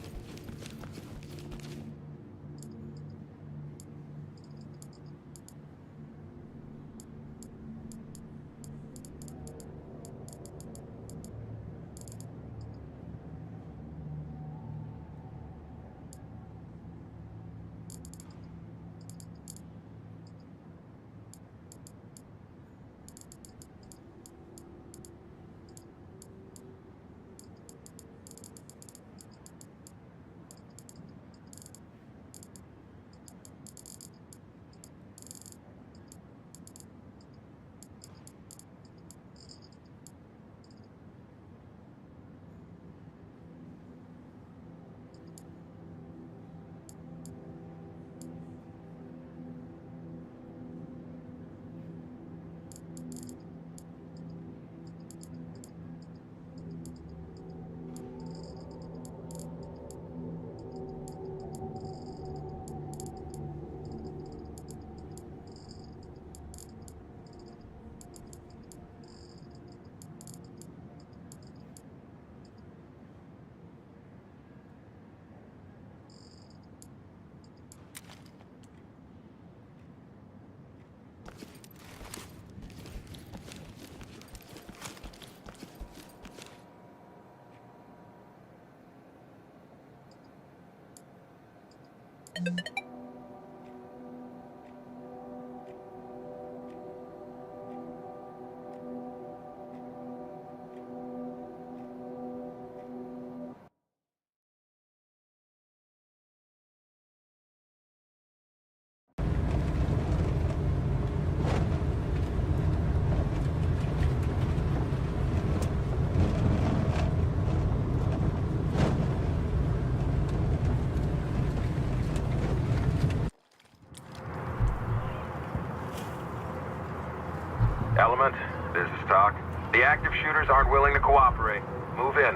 Speaker 6: Element, this is Doc. The active shooters aren't willing to cooperate. Move in.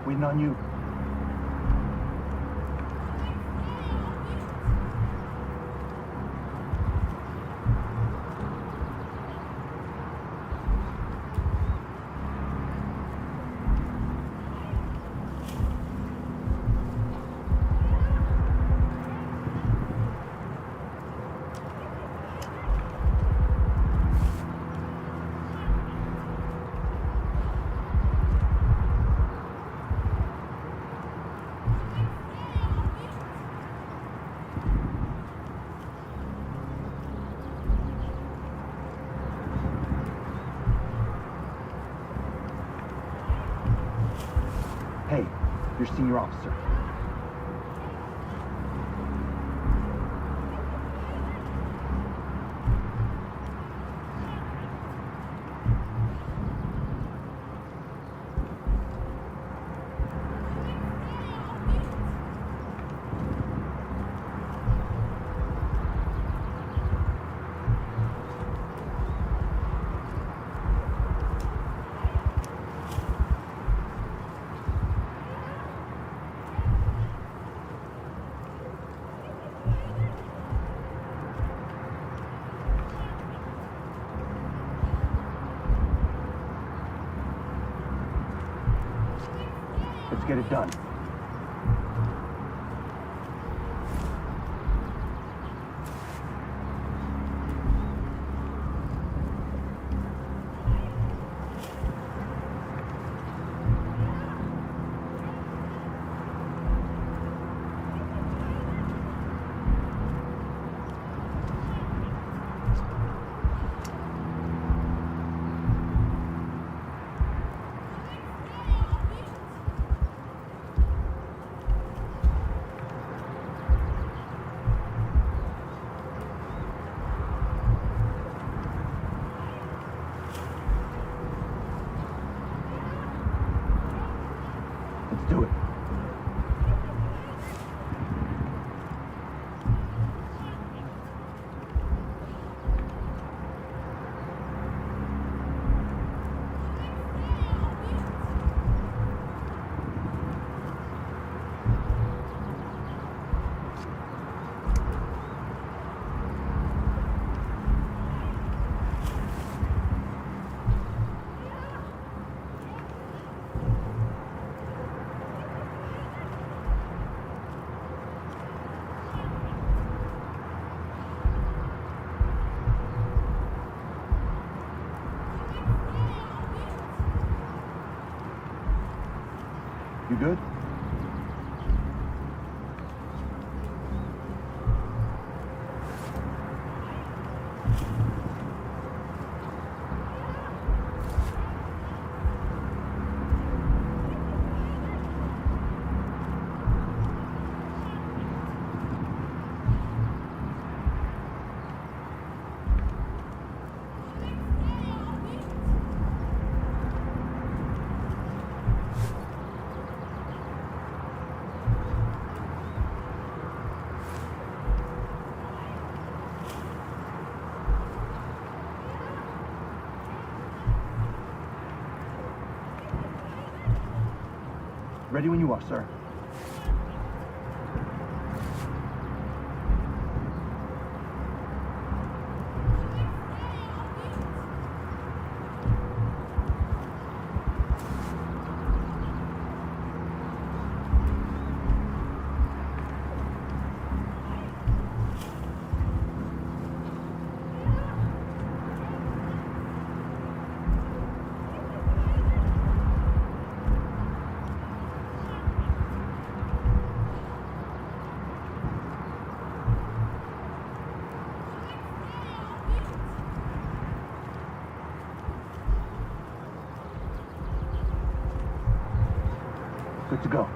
Speaker 9: Waiting on you. Your senior officer. Let's get it done. Let's do it. You good? Ready when you are, sir. Good to go.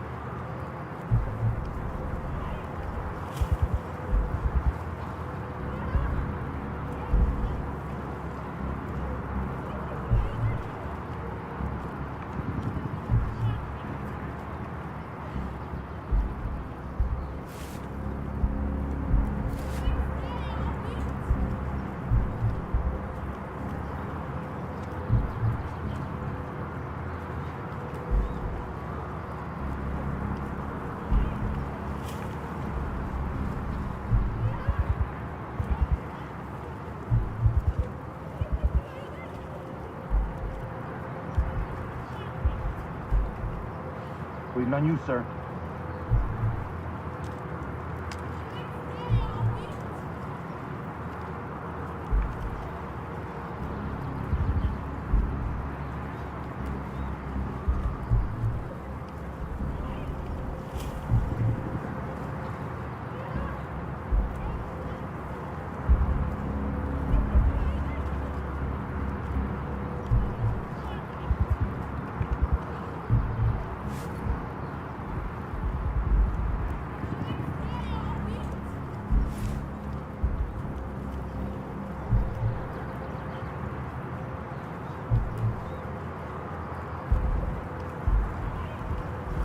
Speaker 9: Waiting on you, sir.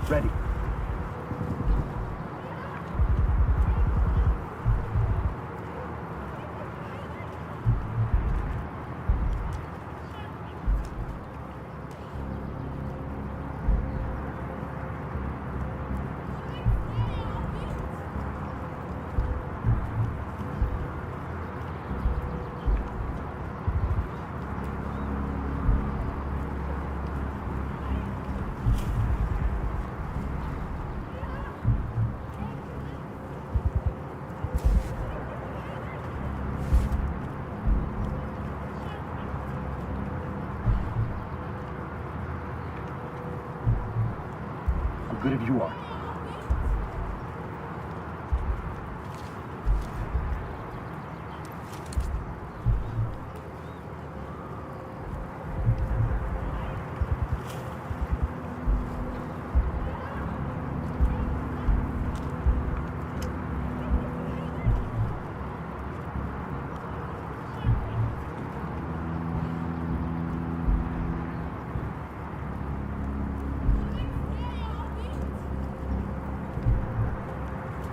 Speaker 9: Ready. How good of you are.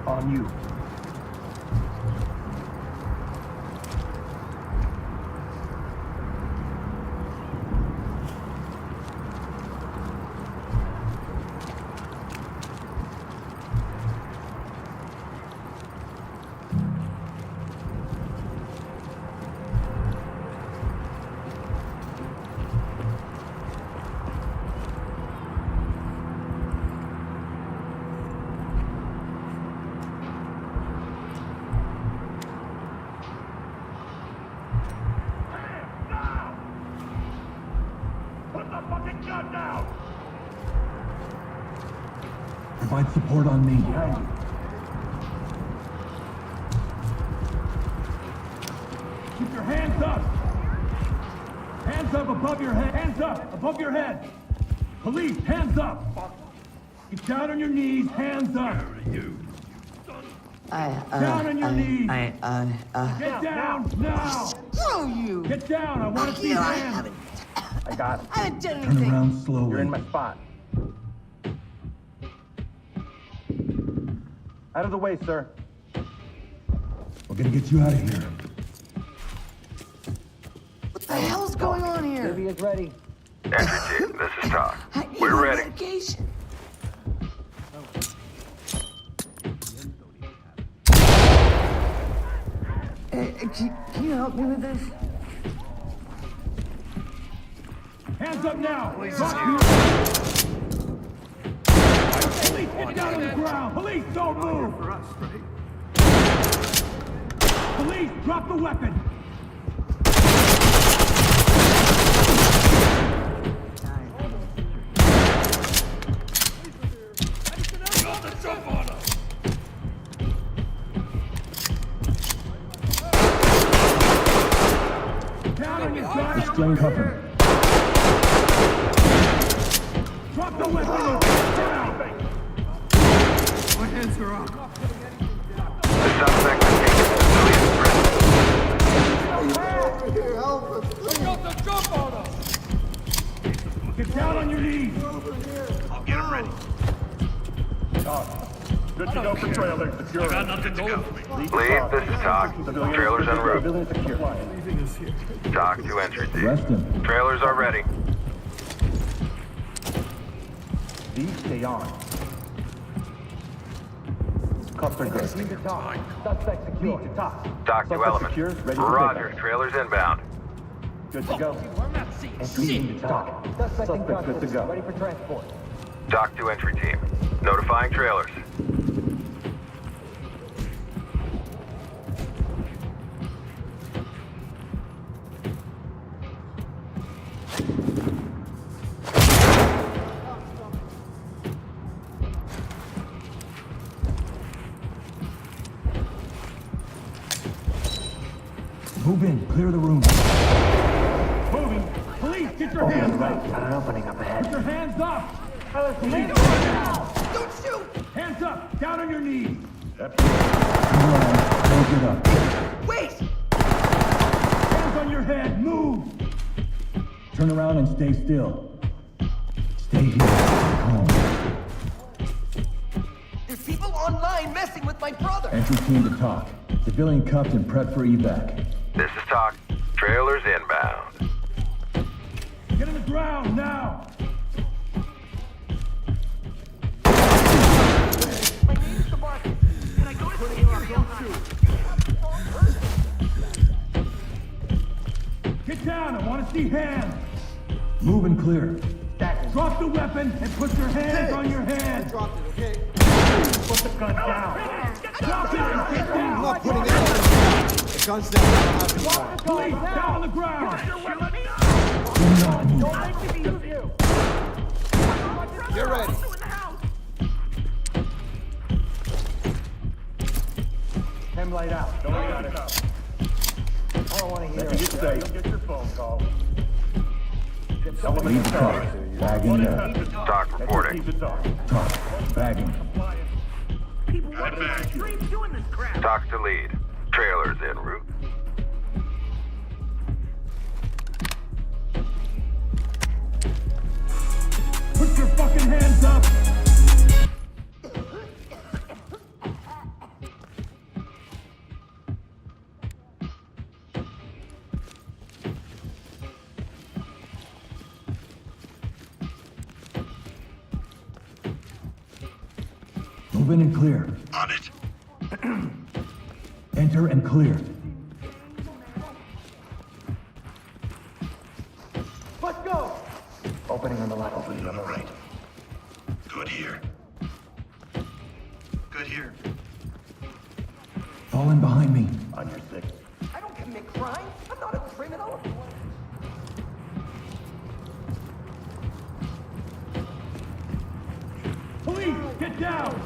Speaker 9: On you. Provide support on me. Behind you.
Speaker 3: Keep your hands up! Hands up above your head! Hands up above your head! Police, hands up! Get down on your knees, hands up! Down on your knees! Get down now!
Speaker 8: Screw you!
Speaker 3: Get down! I want to see hands!
Speaker 9: I got it.
Speaker 8: I haven't done
Speaker 9: Turn
Speaker 8: anything.
Speaker 9: around slowly. You're in my spot. Out of the way, sir.
Speaker 3: We're gonna get you out of here.
Speaker 8: What the hell's going on here?
Speaker 9: Baby is ready.
Speaker 6: Entry team, this is Talk.
Speaker 8: I need
Speaker 6: We're
Speaker 8: my
Speaker 6: ready.
Speaker 8: medication. Can you help me with this?
Speaker 3: Hands up now! Police, get down on the ground! Police, don't move! Police, drop the weapon! Down on your side!
Speaker 9: Restrain cover.
Speaker 3: Drop the weapon! Down!
Speaker 17: My hands are up.
Speaker 6: The suspect is taken to civilian prison.
Speaker 16: Here, help us, please.
Speaker 3: Get down on your knees!
Speaker 5: I'll get him ready. Good to go for trailer. I got nothing to go.
Speaker 6: Lead, this is Talk. Trailers en route.
Speaker 9: Civilian secure.
Speaker 6: Talk to entry team.
Speaker 9: Arrest him.
Speaker 6: Trailers are ready.
Speaker 9: These stay on. Cuffs are good. Suspect secure. Talk.
Speaker 6: Talk to Element.
Speaker 9: Secure, ready to
Speaker 6: Roger,
Speaker 9: take
Speaker 6: trailers inbound.
Speaker 9: Good to go. Entry team to talk. Suspect good to go. Ready for transport.
Speaker 6: Talk to entry team. Notifying trailers.
Speaker 3: Move in, clear the room. Moving! Police, get your hands up!
Speaker 9: Got an opening up ahead.
Speaker 3: Get your hands up! Police, now! Don't shoot! Hands up! Down on your knees!
Speaker 9: Come on, don't get up.
Speaker 8: Wait!
Speaker 3: Hands on your head! Move!
Speaker 9: Turn around and stay still. Stay here. Calm.
Speaker 8: mind messing with my brother?
Speaker 9: Entry team to talk. Civilian cuffed and prepped for evac.
Speaker 6: This is Talk. Trailers inbound.
Speaker 3: Get on the ground, now!
Speaker 8: My name's Sebastian. Can I go to the area?
Speaker 3: Get down, I want to see hands!
Speaker 9: Move and clear.
Speaker 3: Drop the weapon and put your hands on your head!
Speaker 16: Dropped it, okay?
Speaker 3: Put the gun down! Drop it and get
Speaker 16: I'm
Speaker 3: down!
Speaker 16: not putting it down. The gun's down. I don't have any more.
Speaker 3: Police, down on the ground!
Speaker 16: Get ready.
Speaker 3: Him light out. Don't got it up. I don't want to hear it. Get your phone call.
Speaker 9: Lead the car. Bagging up.
Speaker 6: Talk reporting.
Speaker 9: Talk. Bagging.
Speaker 5: Got it back.
Speaker 6: Talk to lead. Trailers en route.
Speaker 3: Put your fucking hands up!
Speaker 9: Move in and clear.
Speaker 5: On it.
Speaker 9: Enter and clear.
Speaker 8: Let's go!
Speaker 9: Opening on the left.
Speaker 5: Opening on the right. Good here. Good here.
Speaker 9: Fall in behind me.
Speaker 5: On your six.
Speaker 8: I don't commit crimes. I'm not a criminal.
Speaker 3: Police, get down!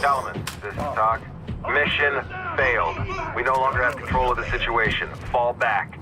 Speaker 6: Solomon, this is Talk. Mission failed. We no longer have control of the situation. Fall back.